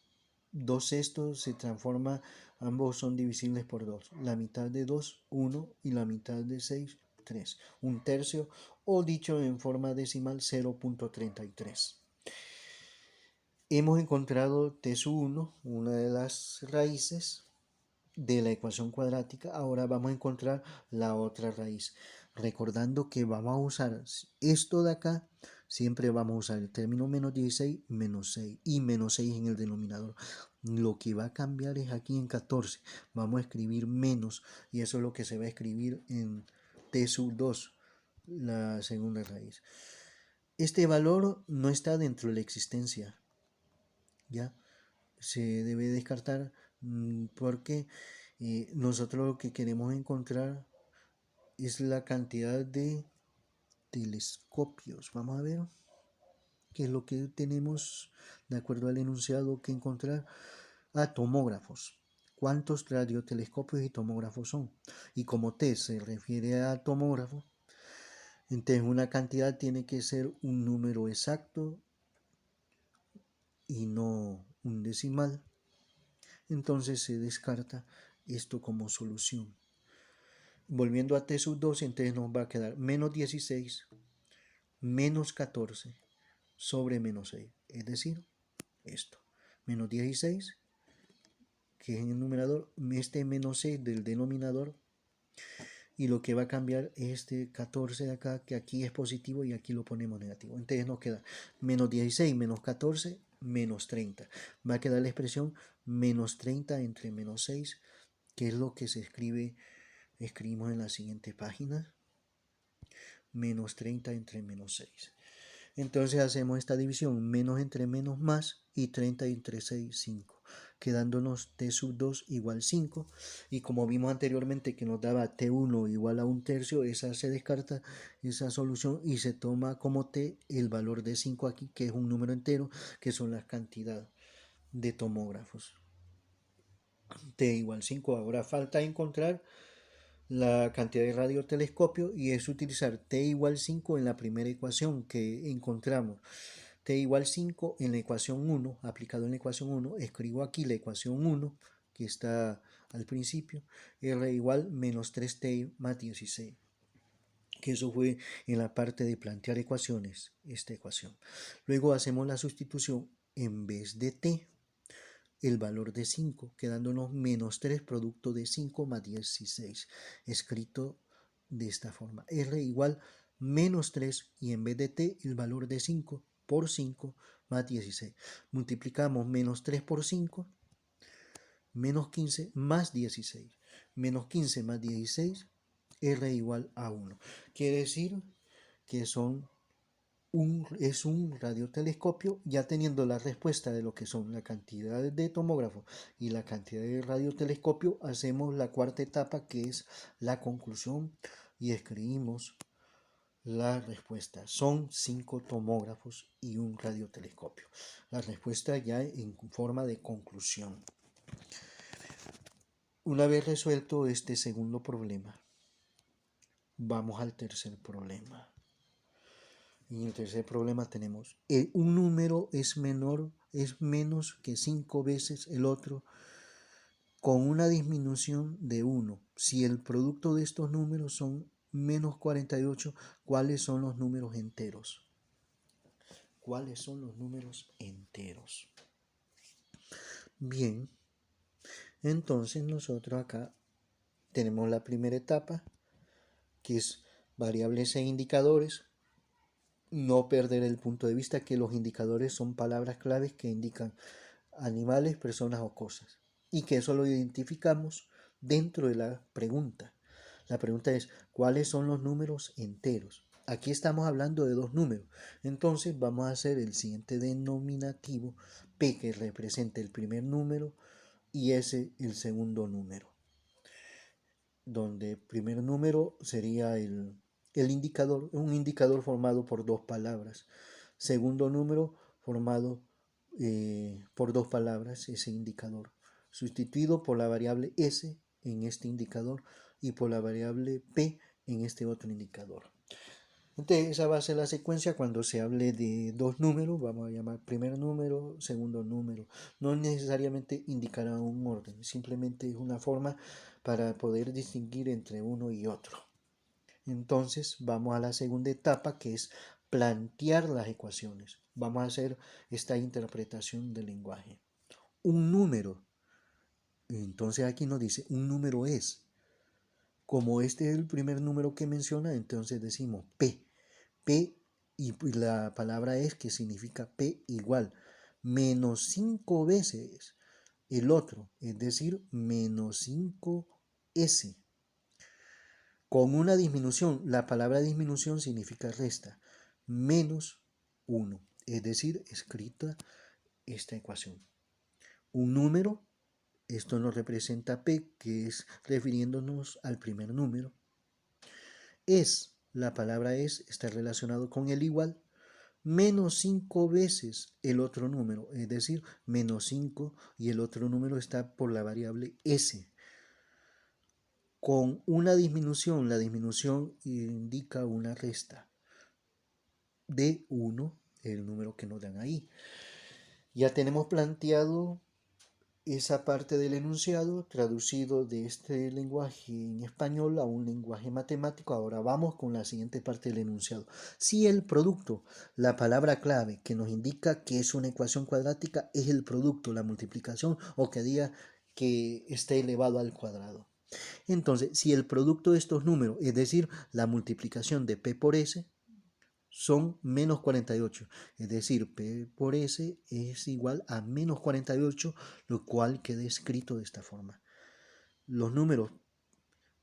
2 sextos se transforma, ambos son divisibles por 2. La mitad de 2, 1, y la mitad de 6, 3. Un tercio, o dicho en forma decimal, 0.33. Hemos encontrado t sub 1, una de las raíces de la ecuación cuadrática. Ahora vamos a encontrar la otra raíz. Recordando que vamos a usar esto de acá, siempre vamos a usar el término menos 16, menos 6 y menos 6 en el denominador. Lo que va a cambiar es aquí en 14. Vamos a escribir menos, y eso es lo que se va a escribir en t sub 2, la segunda raíz. Este valor no está dentro de la existencia, ¿ya? Se debe descartar porque nosotros lo que queremos encontrar es la cantidad de telescopios. Vamos a ver qué es lo que tenemos de acuerdo al enunciado que encontrar. Tomógrafos. ¿Cuántos radiotelescopios y tomógrafos son? Y como T se refiere a tomógrafo, entonces una cantidad tiene que ser un número exacto y no un decimal. Entonces se descarta esto como solución. Volviendo a t sub 2, entonces nos va a quedar menos 16 menos 14 sobre menos 6. Es decir, esto. Menos 16, que es en el numerador, este menos 6 del denominador. Y lo que va a cambiar es este 14 de acá, que aquí es positivo y aquí lo ponemos negativo. Entonces nos queda menos 16 menos 14 menos 30. Va a quedar la expresión menos 30 entre menos 6, que es lo que se escribimos en la siguiente página. Menos 30 entre menos 6. Entonces hacemos esta división, menos entre menos más, y 30 entre 6, 5, quedándonos t sub 2 igual 5, y como vimos anteriormente que nos daba t1 igual a un tercio, esa se descarta, esa solución, y se toma como t el valor de 5 aquí, que es un número entero, que son las cantidades de tomógrafos. T igual 5, ahora falta encontrar la cantidad de radiotelescopios, y es utilizar t igual 5 en la primera ecuación que encontramos. T igual 5 en la ecuación 1, aplicado en la ecuación 1, escribo aquí la ecuación 1 que está al principio, R igual menos 3t más 16, que eso fue en la parte de plantear ecuaciones, esta ecuación. Luego hacemos la sustitución, en vez de t, el valor de 5, quedándonos menos 3 producto de 5 más 16, escrito de esta forma. R igual menos 3, y en vez de t el valor de 5 por 5 más 16. Multiplicamos menos 3 por 5, menos 15 más 16. Menos 15 más 16, R igual a 1. Quiere decir que es un radiotelescopio. Ya teniendo la respuesta de lo que son la cantidad de tomógrafos y la cantidad de radiotelescopio, hacemos la cuarta etapa, que es la conclusión, y escribimos la respuesta. Son 5 tomógrafos y un radiotelescopio. La respuesta ya en forma de conclusión. Una vez resuelto este segundo problema, vamos al tercer problema. En el tercer problema tenemos un número es menos que 5 veces el otro, con una disminución de 1. Si el producto de estos números son menos 48, ¿cuáles son los números enteros? ¿Cuáles son los números enteros? Bien, entonces nosotros acá tenemos la primera etapa, que es variables e indicadores. No perder el punto de vista que los indicadores son palabras claves que indican animales, personas o cosas, y que eso lo identificamos dentro de la pregunta. La pregunta es, ¿cuáles son los números enteros? Aquí estamos hablando de dos números, entonces vamos a hacer el siguiente denominativo, P, que representa el primer número, y S el segundo número. donde el primer número sería el indicador, un indicador formado por dos palabras. Segundo número formado por dos palabras, ese indicador, sustituido por la variable s en este indicador y por la variable p en este otro indicador. Entonces esa va a ser la secuencia cuando se hable de dos números, vamos a llamar primer número, segundo número. No necesariamente indicará un orden, simplemente es una forma para poder distinguir entre uno y otro. Entonces vamos a la segunda etapa, que es plantear las ecuaciones. Vamos a hacer esta interpretación del lenguaje. Un número, entonces aquí nos dice, un número es. Como este es el primer número que menciona, entonces decimos P. P y la palabra es, que significa P igual menos 5 veces el otro, es decir, menos 5S. Con una disminución, la palabra disminución significa resta, menos 1, es decir, escrita esta ecuación. Un número, esto nos representa P, que es refiriéndonos al primer número. Es, la palabra es, está relacionado con el igual, menos 5 veces el otro número, es decir, menos 5, y el otro número está por la variable S. Con una disminución, la disminución indica una resta de 1, el número que nos dan ahí. Ya tenemos planteado esa parte del enunciado traducido de este lenguaje en español a un lenguaje matemático. Ahora vamos con la siguiente parte del enunciado. Si el producto, la palabra clave que nos indica que es una ecuación cuadrática, es el producto, la multiplicación, o que diga que esté elevado al cuadrado. Entonces, si el producto de estos números, es decir, la multiplicación de P por S, son menos 48, es decir, P por S es igual a menos 48, lo cual queda escrito de esta forma. Los números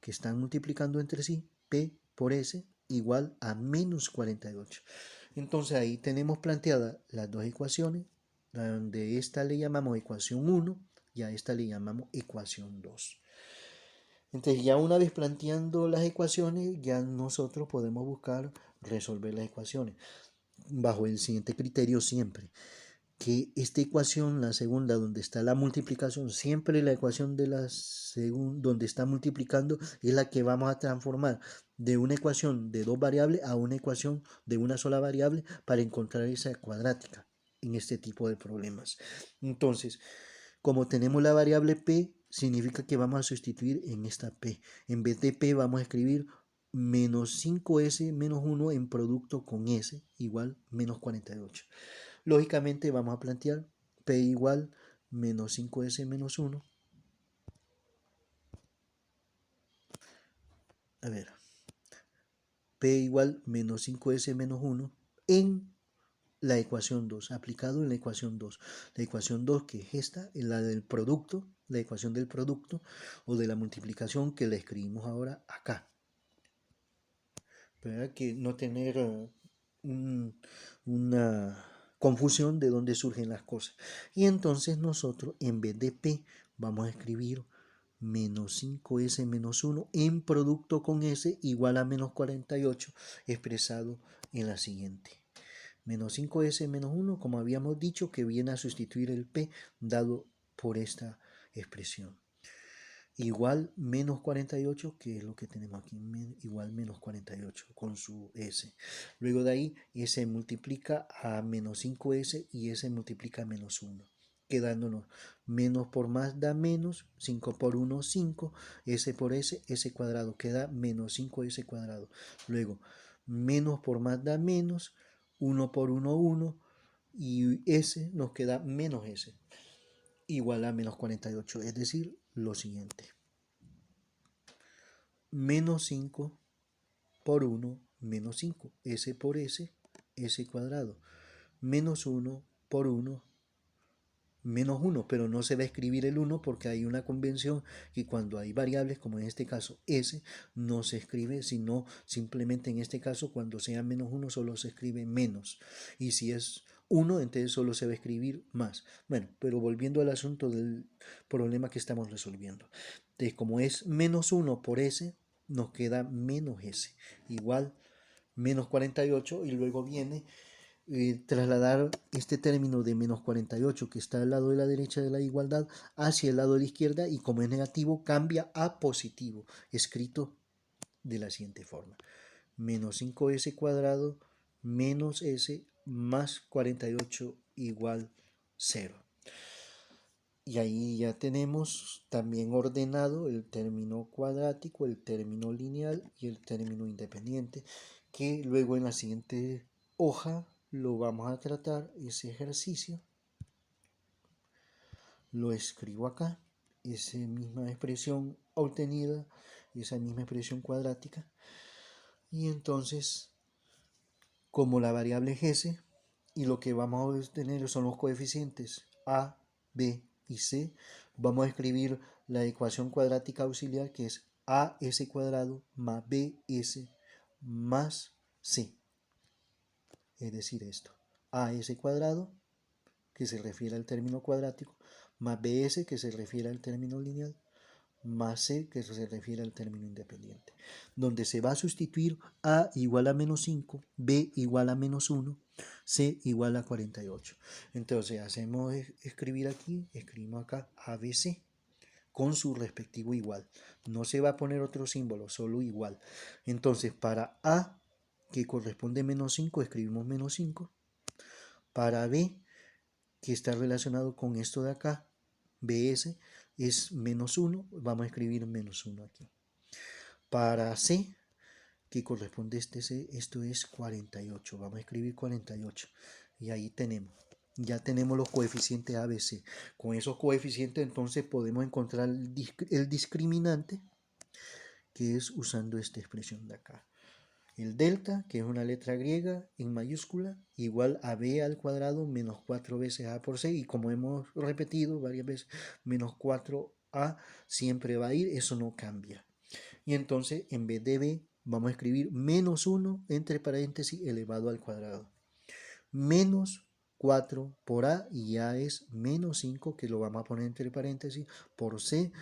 que están multiplicando entre sí, P por S igual a menos 48. Entonces ahí tenemos planteadas las dos ecuaciones, donde esta le llamamos ecuación 1 y a esta le llamamos ecuación 2. Entonces ya una vez planteando las ecuaciones, ya nosotros podemos buscar resolver las ecuaciones bajo el siguiente criterio siempre, que esta ecuación, la segunda, donde está la multiplicación, siempre la ecuación de la segunda, donde está multiplicando, es la que vamos a transformar de una ecuación de dos variables a una ecuación de una sola variable para encontrar esa cuadrática en este tipo de problemas. Entonces, como tenemos la variable p, significa que vamos a sustituir en esta p. En vez de p vamos a escribir menos 5s menos 1 en producto con s igual menos 48. Lógicamente vamos a plantear p igual menos 5s menos 1. A ver, p igual menos 5s menos 1 en la ecuación 2, aplicado en la ecuación 2. La ecuación 2, que es esta, es la del producto, la ecuación del producto o de la multiplicación, que la escribimos ahora acá. Para que no tener una confusión de dónde surgen las cosas. Y entonces nosotros, en vez de P, vamos a escribir menos 5S menos 1 en producto con S igual a menos 48, expresado en la siguiente. Menos 5S menos 1, como habíamos dicho, que viene a sustituir el P dado por esta expresión. Igual menos 48, que es lo que tenemos aquí, igual menos 48 con su S. Luego de ahí, S multiplica a menos 5S y S multiplica a menos 1. Quedándonos menos por más da menos, 5 por 1, 5, S por S, S cuadrado, queda menos 5S cuadrado. Luego, menos por más da menos, 1 por 1, 1, y S nos queda menos S, igual a menos 48, es decir, lo siguiente. Menos 5 por 1, menos 5, S por S, S cuadrado. Menos 1 por 1, menos 1, pero no se va a escribir el 1 porque hay una convención que cuando hay variables, como en este caso S, no se escribe, sino simplemente en este caso cuando sea menos 1 solo se escribe menos. Y si es 1, entonces solo se va a escribir más. Bueno, pero volviendo al asunto del problema que estamos resolviendo. Entonces, como es menos 1 por s, nos queda menos s, igual menos 48, y luego viene trasladar este término de menos 48 que está al lado de la derecha de la igualdad hacia el lado de la izquierda, y como es negativo cambia a positivo, escrito de la siguiente forma: menos 5s cuadrado menos s más 48 igual 0. Y ahí ya tenemos también ordenado el término cuadrático, el término lineal y el término independiente, que luego en la siguiente hoja lo vamos a tratar, ese ejercicio. Lo escribo acá, esa misma expresión obtenida, esa misma expresión cuadrática. Y entonces, como la variable es s, y lo que vamos a obtener son los coeficientes a, b y c, vamos a escribir la ecuación cuadrática auxiliar, que es as cuadrado más bs más c. Es decir, esto: as cuadrado, que se refiere al término cuadrático, más bs, que se refiere al término lineal, más c, que se refiere al término independiente, donde se va a sustituir a igual a menos 5, b igual a menos 1, c igual a 48. Entonces hacemos escribir aquí, escribimos acá ABC con su respectivo igual. No se va a poner otro símbolo, solo igual. Entonces para a, que corresponde a menos 5, escribimos menos 5. Para b, que está relacionado con esto de acá, bs, es menos 1, vamos a escribir menos 1 aquí. Para c, que corresponde a este c, esto es 48, vamos a escribir 48. Y ahí tenemos, ya tenemos los coeficientes ABC. Con esos coeficientes entonces podemos encontrar el discriminante, que es usando esta expresión de acá. El delta, que es una letra griega en mayúscula, igual a b al cuadrado menos 4 veces a por c, y como hemos repetido varias veces, menos 4a siempre va a ir, eso no cambia. Y entonces en vez de b vamos a escribir menos 1 entre paréntesis elevado al cuadrado, menos 4 por a, y ya es menos 5, que lo vamos a poner entre paréntesis, por c,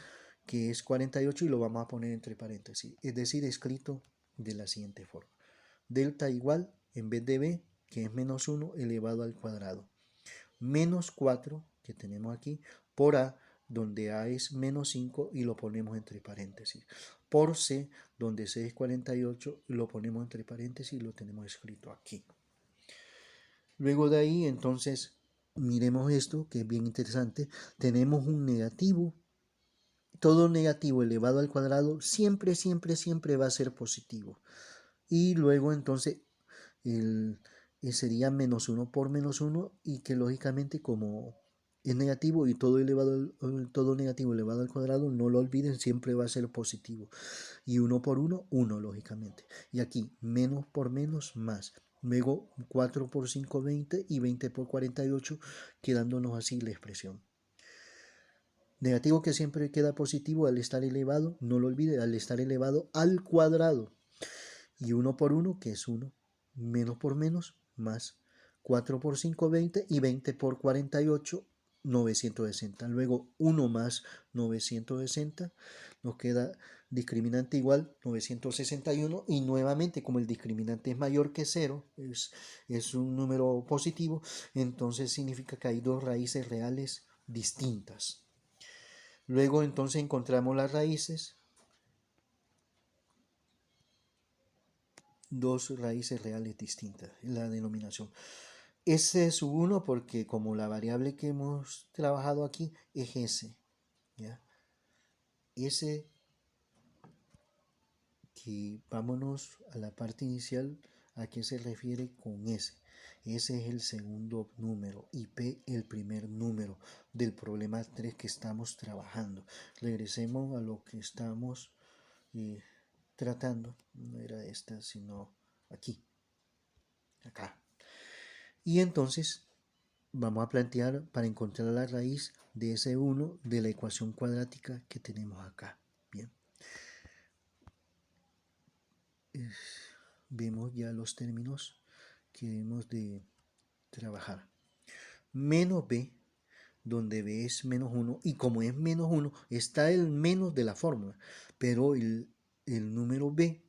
que es 48, y lo vamos a poner entre paréntesis, es decir, escrito de la siguiente forma: delta igual, en vez de b, que es menos 1 elevado al cuadrado, menos 4, que tenemos aquí, por a, donde a es menos 5 y lo ponemos entre paréntesis, por c, donde c es 48 y lo ponemos entre paréntesis y lo tenemos escrito aquí. Luego de ahí, entonces, miremos esto, que es bien interesante. Tenemos un negativo. Todo negativo elevado al cuadrado siempre, siempre, siempre va a ser positivo. Y luego, entonces, sería menos 1 por menos 1, y que lógicamente, como es negativo y todo todo negativo elevado al cuadrado, no lo olviden, siempre va a ser positivo. Y 1 por 1, 1 lógicamente. Y aquí menos por menos, más. Luego 4 por 5, 20, y 20 por 48, quedándonos así la expresión. Negativo que siempre queda positivo al estar elevado, no lo olvide, al estar elevado al cuadrado. Y 1 por 1, que es 1. Menos por menos, más. 4 por 5, 20, y 20 por 48, 960. Luego 1 más 960, nos queda discriminante igual 961, y nuevamente, como el discriminante es mayor que 0, es un número positivo, entonces significa que hay dos raíces reales distintas. Luego entonces encontramos las raíces, dos raíces reales distintas en la denominación. Ese es 1 porque como la variable que hemos trabajado aquí es s, ¿ya? S, que vámonos a la parte inicial, ¿a qué se refiere con s? S es el segundo número y p el primer número del problema 3 que estamos trabajando. Regresemos a lo que estamos tratando. No era esta, sino aquí, acá. Y entonces vamos a plantear para encontrar la raíz de ese 1 de la ecuación cuadrática que tenemos acá. Bien. Vemos ya los términos que debemos de trabajar. Menos b donde b es menos 1, y como es menos 1, está el menos de la fórmula, pero el número b,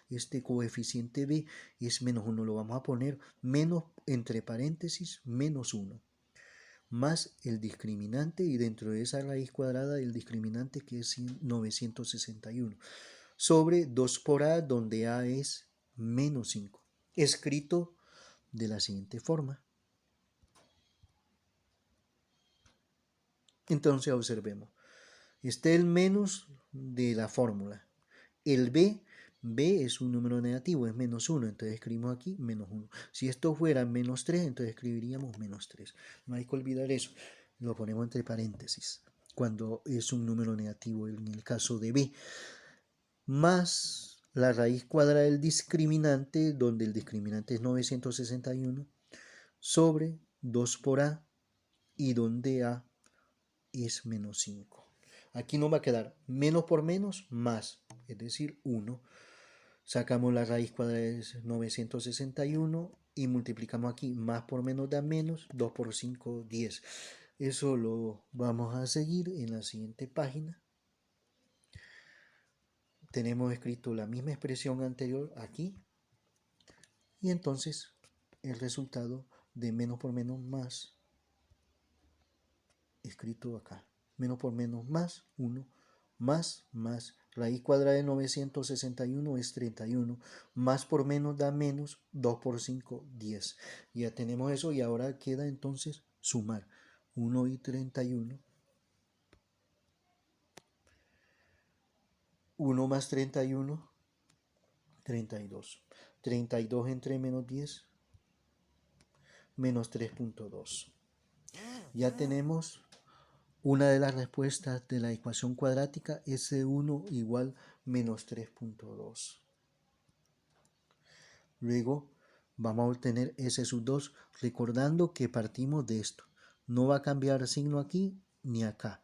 este coeficiente b es menos 1, lo vamos a poner menos entre paréntesis menos 1, más el discriminante, y dentro de esa raíz cuadrada el discriminante que es 961, sobre 2 por a, donde a es menos 5, escrito de la siguiente forma. Entonces observemos, está el menos de la fórmula, el b es un número negativo, es menos 1, entonces escribimos aquí menos 1. Si esto fuera menos 3, entonces escribiríamos menos 3. No hay que olvidar eso, lo ponemos entre paréntesis cuando es un número negativo en el caso de b, más la raíz cuadrada del discriminante, donde el discriminante es 961, sobre 2 por a, y donde a es menos 5. Aquí nos va a quedar menos por menos más, es decir, 1. Sacamos la raíz cuadrada de 961 y multiplicamos aquí, más por menos da menos, 2 por 5, 10. Eso lo vamos a seguir en la siguiente página. Tenemos escrito la misma expresión anterior aquí, y entonces el resultado de menos por menos más, escrito acá, menos por menos más 1, más raíz cuadrada de 961 es 31, más por menos da menos, 2 por 5, 10. Ya tenemos eso, y ahora queda entonces sumar 1 y 31, 1 más 31, 32, 32 entre menos 10, menos 3.2. Ya tenemos una de las respuestas de la ecuación cuadrática, S1 igual menos 3.2. Luego vamos a obtener S sub 2, recordando que partimos de esto. No va a cambiar signo aquí ni acá.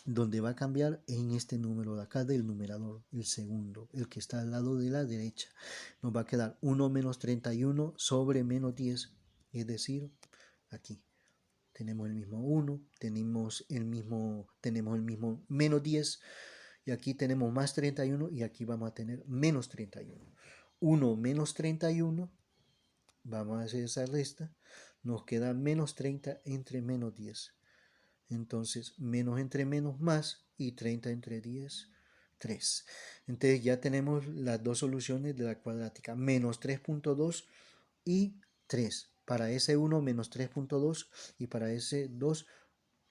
Donde va a cambiar en este número de acá del numerador, el segundo, el que está al lado de la derecha. Nos va a quedar 1 menos 31 sobre menos 10, es decir, aquí. Tenemos el mismo 1, tenemos el mismo menos 10, y aquí tenemos más 31, y aquí vamos a tener menos 31. 1 menos 31, vamos a hacer esa resta, nos queda menos 30 entre menos 10. Entonces, menos entre menos más, y 30 entre 10, 3. Entonces ya tenemos las dos soluciones de la cuadrática, menos 3.2 y 3. Para ese 1 menos 3.2 y para ese 2,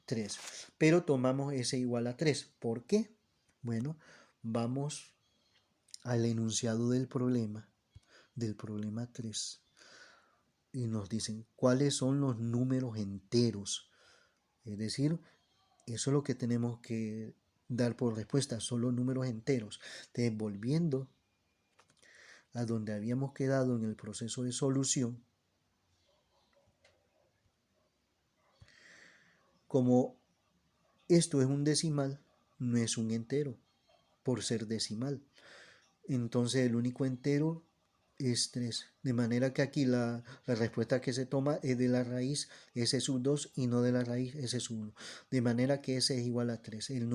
3. Pero tomamos ese igual a 3. ¿Por qué? Bueno, vamos al enunciado del problema 3. Y nos dicen cuáles son los números enteros. Es decir, eso es lo que tenemos que dar por respuesta, son los números enteros. Entonces, volviendo a donde habíamos quedado en el proceso de solución, como esto es un decimal, no es un entero, por ser decimal. Entonces el único entero es 3. De manera que aquí la respuesta que se toma es de la raíz S sub 2 y no de la raíz S sub 1. De manera que S es igual a 3. El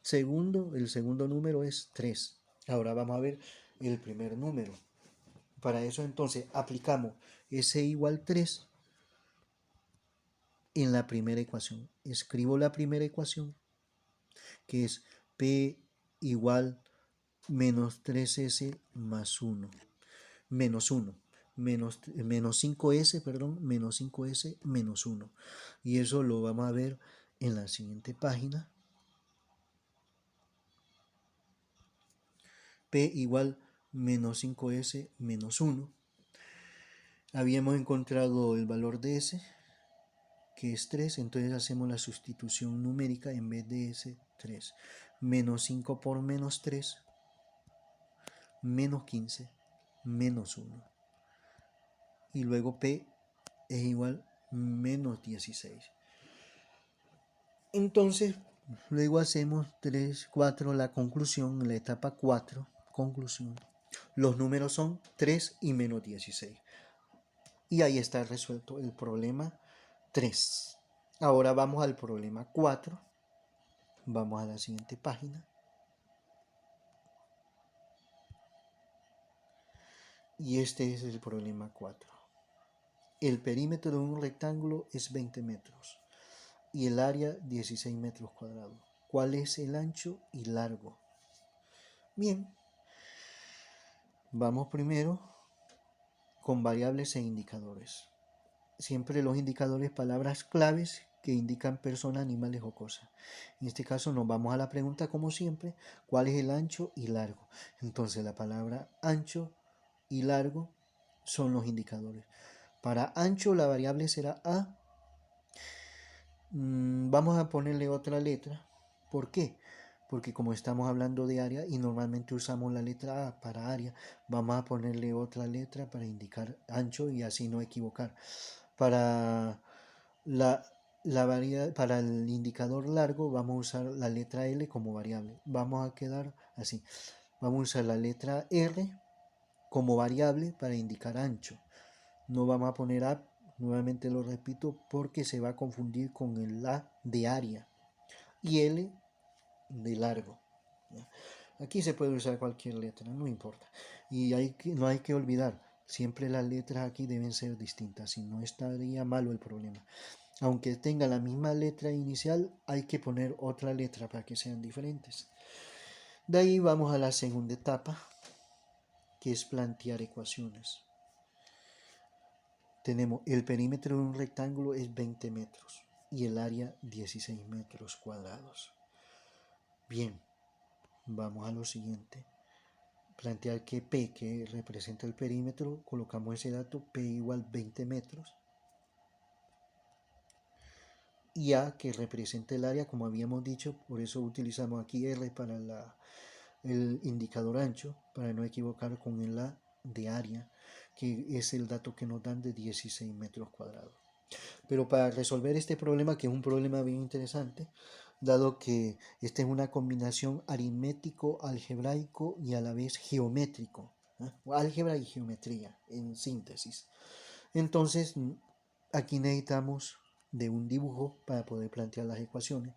segundo número es 3. Ahora vamos a ver el primer número. Para eso entonces aplicamos S igual 3 en la primera ecuación. Escribo la primera ecuación, que es P igual menos 3S más 1, menos 1, menos 5S, perdón, menos 5S menos 1. Y eso lo vamos a ver en la siguiente página. P igual menos 5S menos 1. Habíamos encontrado el valor de S, que es 3, entonces hacemos la sustitución numérica en vez de S, 3. Menos 5 por menos 3, menos 15, menos 1. Y luego P es igual menos 16. Entonces, luego hacemos 3, 4, la conclusión, la etapa 4, conclusión. Los números son 3 y menos 16. Y ahí está resuelto el problema 3. Ahora vamos al problema 4. Vamos a la siguiente página. Y este es el problema 4. El perímetro de un rectángulo es 20 metros y el área 16 metros cuadrados. ¿Cuál es el ancho y largo? Bien, vamos primero con variables e indicadores. Siempre los indicadores, palabras claves que indican personas, animales o cosas. En este caso nos vamos a la pregunta como siempre, ¿cuál es el ancho y largo? Entonces la palabra ancho y largo son los indicadores. Para ancho la variable será A. Vamos a ponerle otra letra. ¿Por qué? Porque como estamos hablando de área y normalmente usamos la letra A para área, vamos a ponerle otra letra para indicar ancho y así no equivocar. Para para el indicador largo vamos a usar la letra L como variable. Vamos a quedar así. Vamos a usar la letra R como variable para indicar ancho. No vamos a poner A, nuevamente lo repito, porque se va a confundir con el A de área y L de largo. Aquí se puede usar cualquier letra, no importa. Y no hay que olvidar, siempre las letras aquí deben ser distintas, si no estaría malo el problema. Aunque tenga la misma letra inicial, hay que poner otra letra para que sean diferentes. De ahí vamos a la segunda etapa, que es plantear ecuaciones. Tenemos el perímetro de un rectángulo es 20 metros y el área 16 metros cuadrados. Bien, vamos a lo siguiente. Plantear que P, que representa el perímetro, colocamos ese dato, P igual 20 metros. Y A, que representa el área, como habíamos dicho, por eso utilizamos aquí R para el indicador ancho, para no equivocar con el A de área, que es el dato que nos dan de 16 metros cuadrados. Pero para resolver este problema, que es un problema bien interesante, dado que esta es una combinación aritmético, algebraico y a la vez geométrico, álgebra y geometría en síntesis. Entonces, aquí necesitamos de un dibujo para poder plantear las ecuaciones,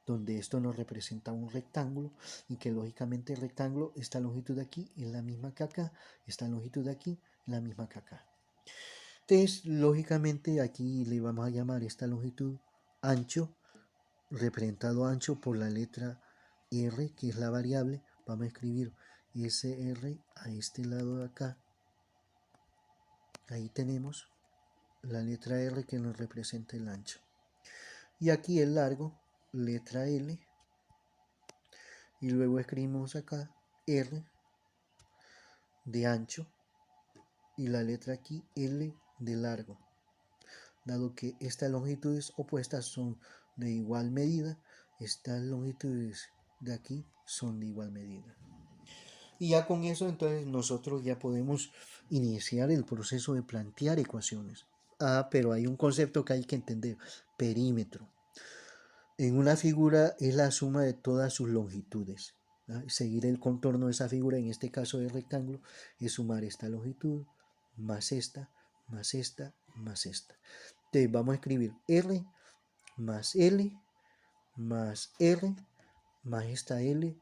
donde esto nos representa un rectángulo y que lógicamente el rectángulo, esta longitud de aquí es la misma que acá, esta longitud de aquí la misma que acá. Entonces, lógicamente aquí le vamos a llamar esta longitud ancho, representado ancho por la letra R, que es la variable. Vamos a escribir SR a este lado de acá. Ahí tenemos la letra R que nos representa el ancho. Y aquí el largo, letra L. Y luego escribimos acá R de ancho y la letra aquí L de largo. Dado que estas longitudes opuestas son de igual medida, estas longitudes de aquí son de igual medida. Y ya con eso entonces nosotros ya podemos iniciar el proceso de plantear ecuaciones. Pero hay un concepto que hay que entender, perímetro. En una figura es la suma de todas sus longitudes. Seguir el contorno de esa figura, en este caso de rectángulo, es sumar esta longitud más esta, más esta, más esta. Entonces vamos a escribir R más L más R más esta L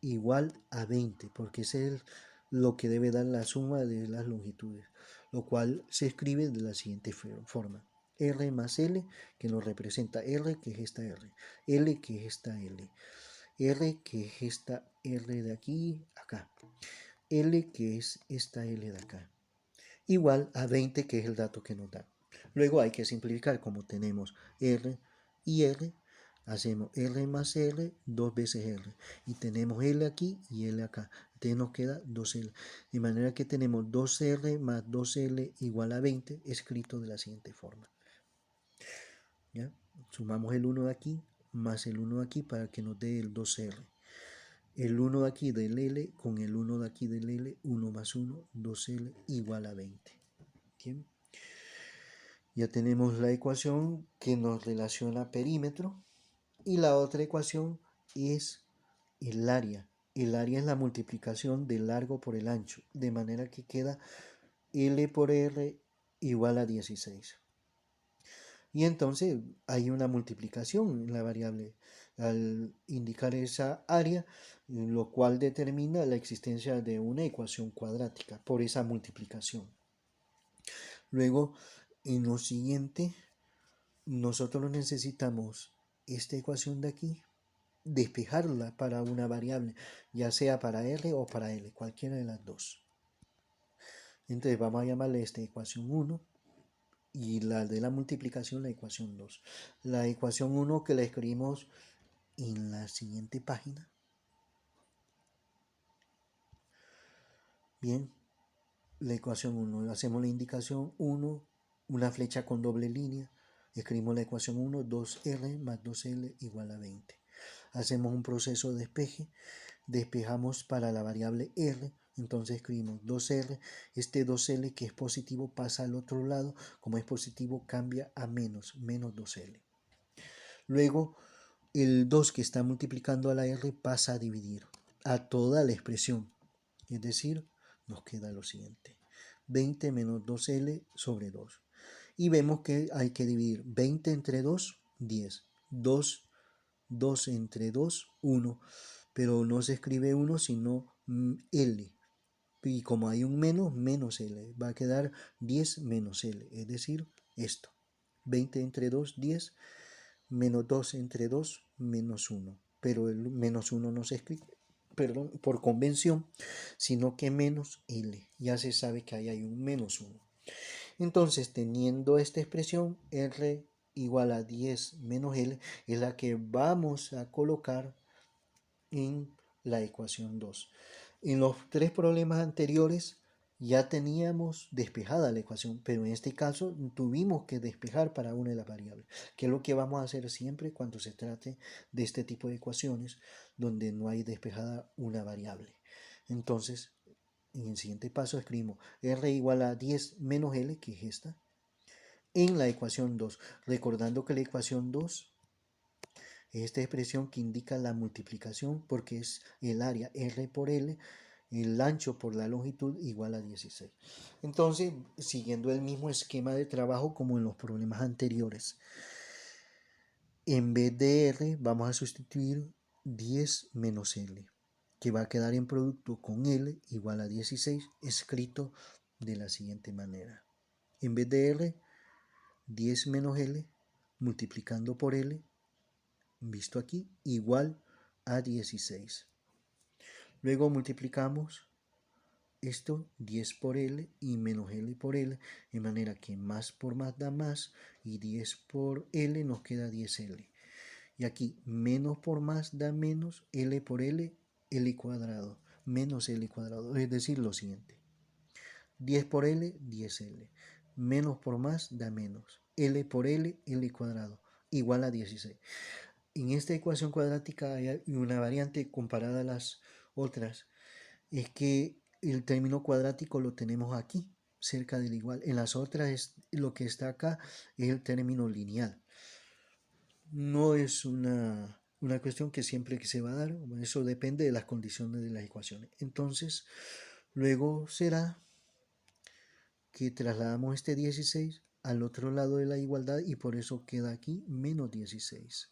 igual a 20, porque ese es lo que debe dar la suma de las longitudes, lo cual se escribe de la siguiente forma. R más L, que nos representa R, que es esta R, L, que es esta L, R, que es esta R de aquí, acá, L, que es esta L de acá, igual a 20, que es el dato que nos da. Luego hay que simplificar, como tenemos R y R, hacemos R más R, 2 veces R. Y tenemos L aquí y L acá. Entonces nos queda 2L. De manera que tenemos 2R más 2L igual a 20, escrito de la siguiente forma. ¿Ya? Sumamos el 1 de aquí más el 1 de aquí para que nos dé el 2R. El 1 de aquí del L con el 1 de aquí del L, 1 más 1, 2L igual a 20. ¿Bien? Ya tenemos la ecuación que nos relaciona perímetro y la otra ecuación es el área. El área es la multiplicación del largo por el ancho, de manera que queda L por R igual a 16. Y entonces hay una multiplicación en la variable al indicar esa área, lo cual determina la existencia de una ecuación cuadrática por esa multiplicación. Luego, en lo siguiente, nosotros necesitamos esta ecuación de aquí, despejarla para una variable, ya sea para r o para l, cualquiera de las dos. Entonces vamos a llamarle esta ecuación 1 y la de la multiplicación la ecuación 2. La ecuación 1 que la escribimos en la siguiente página. Bien, la ecuación 1, hacemos la indicación 1, una flecha con doble línea, escribimos la ecuación 1, 2r más 2l igual a 20. Hacemos un proceso de despeje, despejamos para la variable r, entonces escribimos 2r, este 2l que es positivo pasa al otro lado, como es positivo cambia a menos 2l. Luego el 2 que está multiplicando a la r pasa a dividir a toda la expresión, es decir, nos queda lo siguiente, 20 menos 2l sobre 2. Y vemos que hay que dividir 20 entre 2, 10, 2 entre 2, 1, pero no se escribe 1 sino L, y como hay un menos L, va a quedar 10 menos L, es decir, esto, 20 entre 2, 10, menos 2 entre 2, menos 1, pero el menos 1 no se escribe, perdón, por convención, sino que menos L, ya se sabe que ahí hay un menos 1. Entonces, teniendo esta expresión, R igual a 10 menos L es la que vamos a colocar en la ecuación 2. En los tres problemas anteriores ya teníamos despejada la ecuación, pero en este caso tuvimos que despejar para una de las variables, que es lo que vamos a hacer siempre cuando se trate de este tipo de ecuaciones donde no hay despejada una variable. Entonces, en el siguiente paso escribimos R igual a 10 menos L, que es esta, en la ecuación 2, recordando que la ecuación 2 es esta expresión que indica la multiplicación porque es el área R por L, el ancho por la longitud igual a 16. Entonces, siguiendo el mismo esquema de trabajo como en los problemas anteriores, en vez de R vamos a sustituir 10 menos L, que va a quedar en producto con L igual a 16, escrito de la siguiente manera. En vez de R, 10 menos L multiplicando por L, visto aquí, igual a 16. Luego multiplicamos esto 10 por L y menos L por L, de manera que más por más da más y 10 por L nos queda 10L. Y aquí menos por más da menos, L por L, L cuadrado, menos L cuadrado, es decir, lo siguiente. 10 por L, 10L. Menos por más da menos. L por L, L cuadrado, igual a 16. En esta ecuación cuadrática hay una variante comparada a las otras, es que el término cuadrático lo tenemos aquí, cerca del igual. En las otras lo que está acá es el término lineal. No es una cuestión que siempre que se va a dar, eso depende de las condiciones de las ecuaciones. Entonces, luego será que trasladamos este 16 al otro lado de la igualdad y por eso queda aquí menos 16.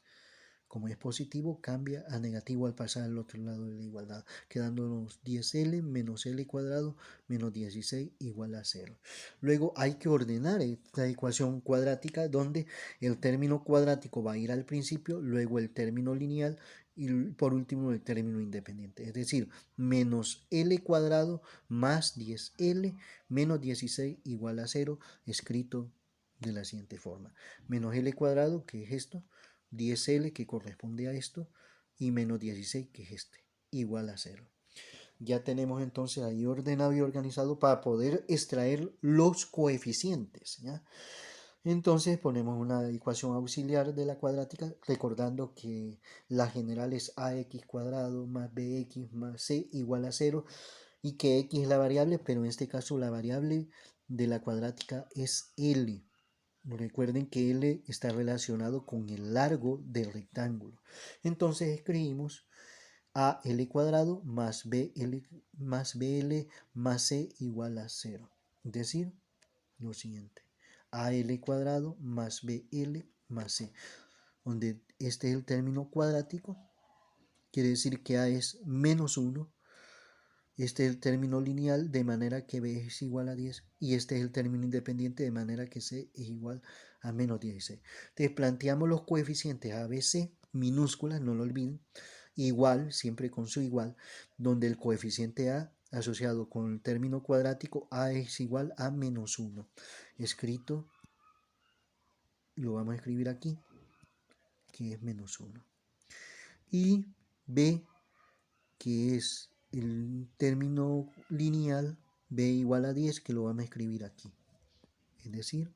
Como es positivo, cambia a negativo al pasar al otro lado de la igualdad, quedándonos 10L menos L cuadrado menos 16 igual a 0. Luego hay que ordenar esta ecuación cuadrática donde el término cuadrático va a ir al principio, luego el término lineal y por último el término independiente. Es decir, menos L cuadrado más 10L menos 16 igual a 0, escrito de la siguiente forma. Menos L cuadrado, que es esto, 10L que corresponde a esto y menos 16 que es este, igual a 0. Ya tenemos entonces ahí ordenado y organizado para poder extraer los coeficientes, ¿ya? Entonces ponemos una ecuación auxiliar de la cuadrática recordando que la general es ax cuadrado más bx más c igual a 0 y que x es la variable, pero en este caso la variable de la cuadrática es L. Recuerden que L está relacionado con el largo del rectángulo. Entonces escribimos AL cuadrado más BL más BL más C igual a 0. Es decir, lo siguiente. AL cuadrado más BL más C, donde este es el término cuadrático, quiere decir que A es menos 1. Este es el término lineal, de manera que B es igual a 10. Y este es el término independiente, de manera que C es igual a menos 16. Entonces planteamos los coeficientes ABC, minúsculas, no lo olviden. Igual, siempre con su igual, donde el coeficiente A asociado con el término cuadrático, A es igual a menos 1. Escrito, lo vamos a escribir aquí, que es menos 1. Y B, que es el término lineal, B igual a 10, que lo vamos a escribir aquí. Es decir,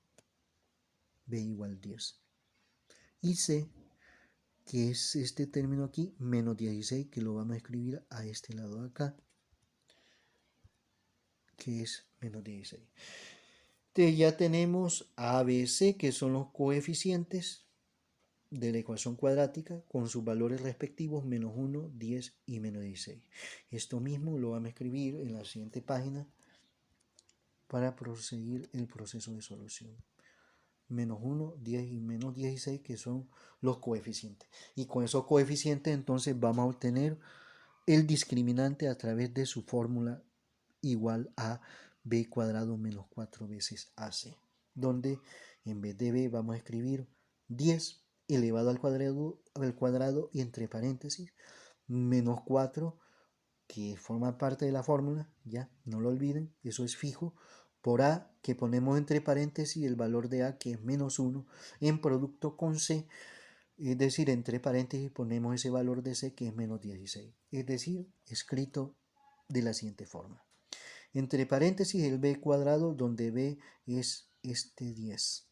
B igual a 10. Y C, que es este término aquí, menos 16, que lo vamos a escribir a este lado de acá, que es menos 16. Entonces ya tenemos A, B, C, que son los coeficientes de la ecuación cuadrática con sus valores respectivos, menos 1, 10 y menos 16. Esto mismo lo vamos a escribir en la siguiente página para proseguir el proceso de solución. Menos 1, 10 y menos 16, que son los coeficientes. Y con esos coeficientes entonces vamos a obtener el discriminante a través de su fórmula igual a b cuadrado menos 4 veces ac, donde en vez de b vamos a escribir 10 elevado al cuadrado y entre paréntesis menos 4, que forma parte de la fórmula, ya, no lo olviden, eso es fijo, por a, que ponemos entre paréntesis el valor de a, que es menos 1, en producto con c, es decir, entre paréntesis ponemos ese valor de c, que es menos 16, es decir, escrito de la siguiente forma. Entre paréntesis el b cuadrado, donde b es este 10,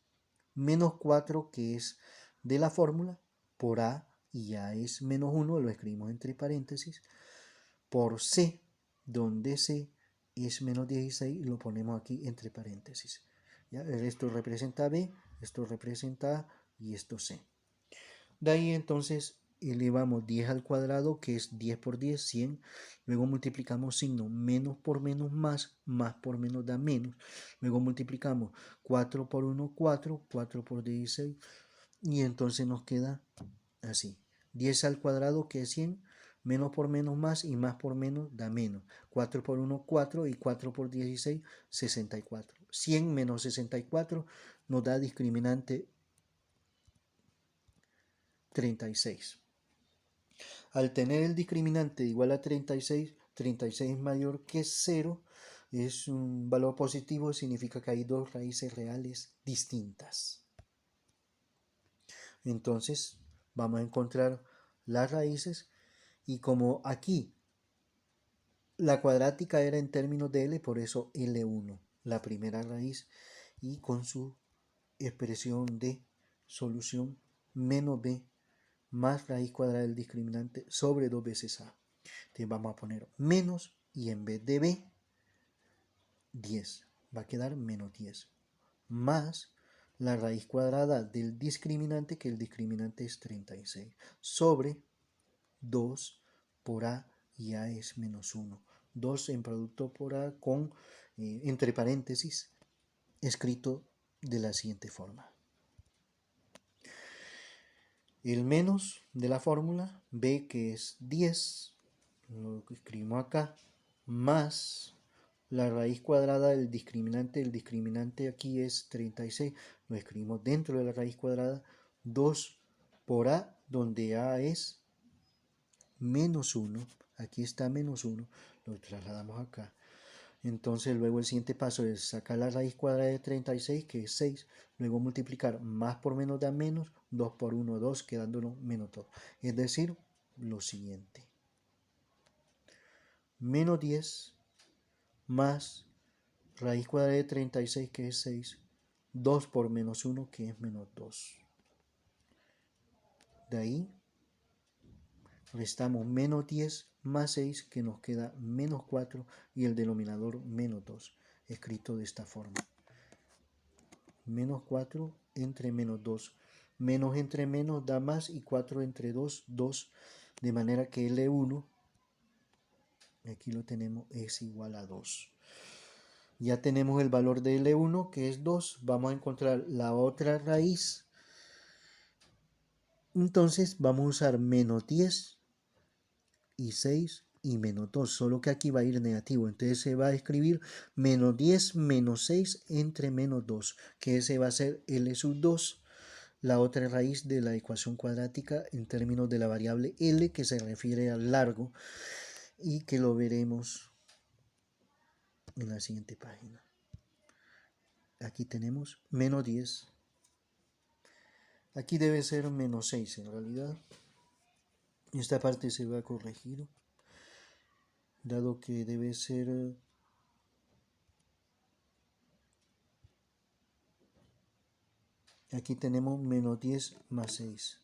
menos 4, que es de la fórmula, por a, y a es menos 1, lo escribimos entre paréntesis, por c, donde c es menos 16, lo ponemos aquí entre paréntesis. ¿Ya? Esto representa b, esto representa a y esto c. De ahí entonces elevamos 10 al cuadrado, que es 10 por 10, 100. Luego multiplicamos signo, menos por menos más, más por menos da menos. Luego multiplicamos 4 por 1, 4, 4 por 16. Y entonces nos queda así. 10 al cuadrado, que es 100, menos por menos más y más por menos da menos. 4 por 1, 4 y 4 por 16, 64. 100 menos 64 nos da discriminante 36. Al tener el discriminante igual a 36, 36 es mayor que 0, es un valor positivo, significa que hay dos raíces reales distintas. Entonces vamos a encontrar las raíces, y como aquí la cuadrática era en términos de L, por eso L1, la primera raíz, y con su expresión de solución menos b más raíz cuadrada del discriminante sobre 2 veces a. Entonces vamos a poner menos, y en vez de b, 10. Va a quedar menos 10. Más la raíz cuadrada del discriminante, que el discriminante es 36, sobre 2 por a, y a es menos 1. 2 en producto por a con, entre paréntesis, escrito de la siguiente forma. El menos de la fórmula, b, que es 10, lo escribimos acá, más la raíz cuadrada del discriminante. El discriminante aquí es 36, lo escribimos dentro de la raíz cuadrada, 2 por a, donde a es menos 1, aquí está menos 1, lo trasladamos acá. Entonces luego el siguiente paso es sacar la raíz cuadrada de 36, que es 6, luego multiplicar más por menos da menos, 2 por 1, 2, quedándonos menos 2. Es decir, lo siguiente. Menos 10 más raíz cuadrada de 36, que es 6, 2 por menos 1, que es menos 2. De ahí restamos menos 10 más 6, que nos queda menos 4, y el denominador menos 2, escrito de esta forma. Menos 4 entre menos 2. Menos entre menos da más, y 4 entre 2, 2. De manera que L1, aquí lo tenemos, es igual a 2. Ya tenemos el valor de L1 que es 2. Vamos a encontrar la otra raíz. Entonces vamos a usar menos 10 y 6 y menos 2. Solo que aquí va a ir negativo. Entonces se va a escribir menos 10 menos 6 entre menos 2. Que ese va a ser L sub 2. La otra raíz de la ecuación cuadrática en términos de la variable L que se refiere al largo y que lo veremos en la siguiente página. Aquí tenemos menos 10. Aquí debe ser menos 6 en realidad. Esta parte se va a corregir, dado que debe ser aquí tenemos menos 10 más 6.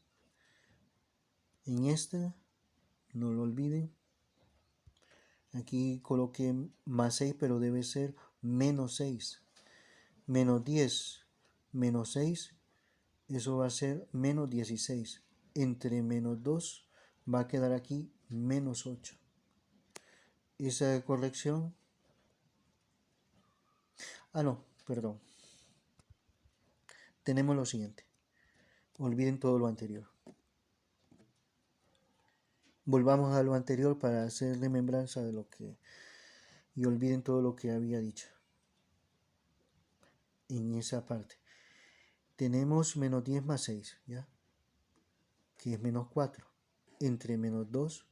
En esta, no lo olviden, aquí coloqué más 6, pero debe ser menos 6. Menos 10 menos 6, eso va a ser menos 16. Entre menos 2 va a quedar aquí menos 8. Esa corrección, no, perdón. Tenemos lo siguiente. Olviden todo lo anterior. Volvamos a lo anterior para hacer remembranza de lo que... y olviden todo lo que había dicho en esa parte. Tenemos menos 10 más 6, ¿ya? Que es menos 4. Entre menos 2,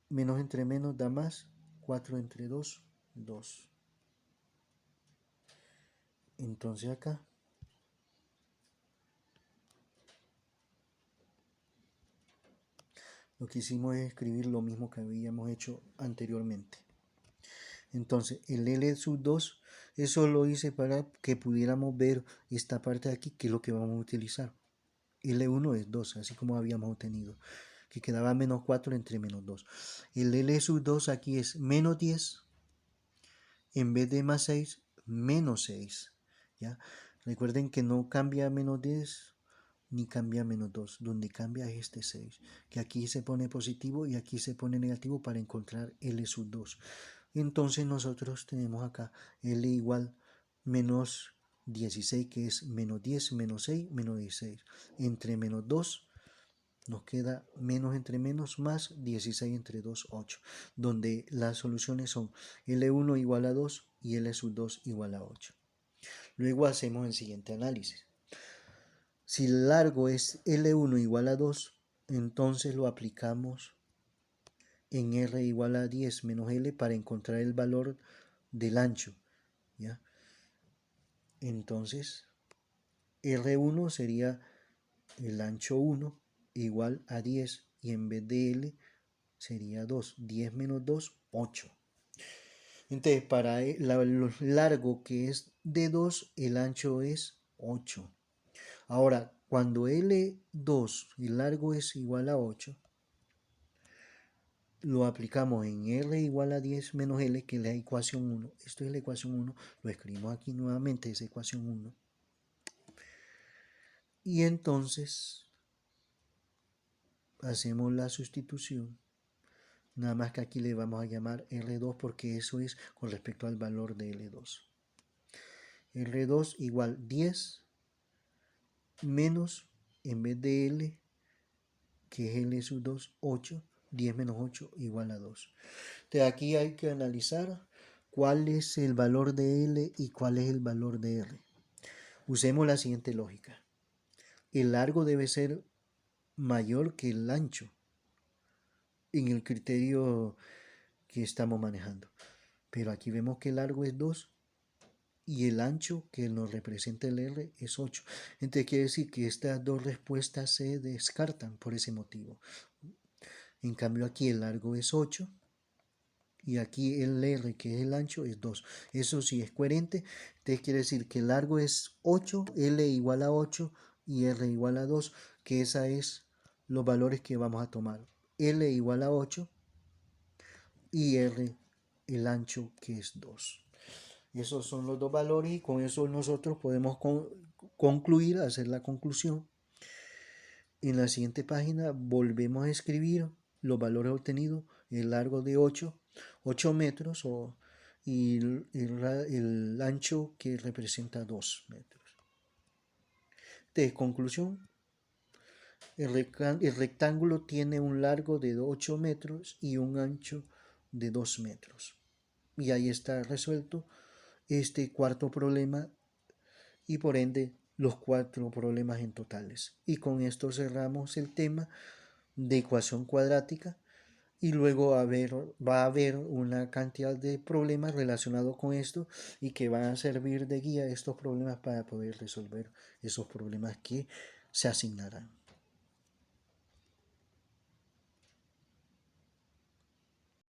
menos entre menos da más. 4 entre 2, 2. Entonces acá lo que hicimos es escribir lo mismo que habíamos hecho anteriormente. Entonces el L sub 2, eso lo hice para que pudiéramos ver esta parte de aquí, que es lo que vamos a utilizar. L1 es 2, así como habíamos obtenido, que quedaba menos 4 entre menos 2. El L sub 2 aquí es menos 10, en vez de más 6, menos 6. ¿Ya? Recuerden que no cambia menos 10 ni cambia menos 2, donde cambia es este 6, que aquí se pone positivo y aquí se pone negativo para encontrar L sub 2. Entonces nosotros tenemos acá L igual menos 16, que es menos 10 menos 6 menos 16. Entre menos 2 nos queda menos entre menos más 16 entre 2, 8, donde las soluciones son L1 igual a 2 y L sub 2 igual a 8. Luego hacemos el siguiente análisis. Si el largo es L1 igual a 2, entonces lo aplicamos en R igual a 10 menos L para encontrar el valor del ancho. ¿Ya? Entonces, R1 sería el ancho 1 igual a 10 y en vez de L sería 2. 10 menos 2, 8. Entonces, para el largo que es de 2, el ancho es 8. Ahora, cuando L2, el largo es igual a 8, lo aplicamos en R igual a 10 menos L, que es la ecuación 1. Esto es la ecuación 1. Lo escribimos aquí nuevamente, esa ecuación 1. Y entonces hacemos la sustitución. Nada más que aquí le vamos a llamar R2 porque eso es con respecto al valor de L2. R2 igual 10 menos, en vez de L, que es L sub 2, 8. 10 menos 8 igual a 2. Entonces aquí hay que analizar cuál es el valor de L y cuál es el valor de R. Usemos la siguiente lógica. El largo debe ser mayor que el ancho en el criterio que estamos manejando. Pero aquí vemos que el largo es 2 y el ancho que nos representa el R es 8. Entonces quiere decir que estas dos respuestas se descartan por ese motivo. En cambio aquí el largo es 8 y aquí el R, que es el ancho, es 2. Eso sí es coherente. Entonces quiere decir que el largo es 8, L igual a 8 y R igual a 2, que esa es los valores que vamos a tomar. L igual a 8 y R el ancho, que es 2. Esos son los dos valores y con eso nosotros podemos concluir, hacer la conclusión. En la siguiente página volvemos a escribir los valores obtenidos, el largo de 8 metros, y el ancho que representa 2 metros. De conclusión, el rectángulo tiene un largo de 8 metros y un ancho de 2 metros. Y ahí está resuelto este cuarto problema y por ende los 4 problemas en totales. Y con esto cerramos el tema de ecuación cuadrática y luego va a haber una cantidad de problemas relacionados con esto y que van a servir de guía estos problemas para poder resolver esos problemas que se asignarán.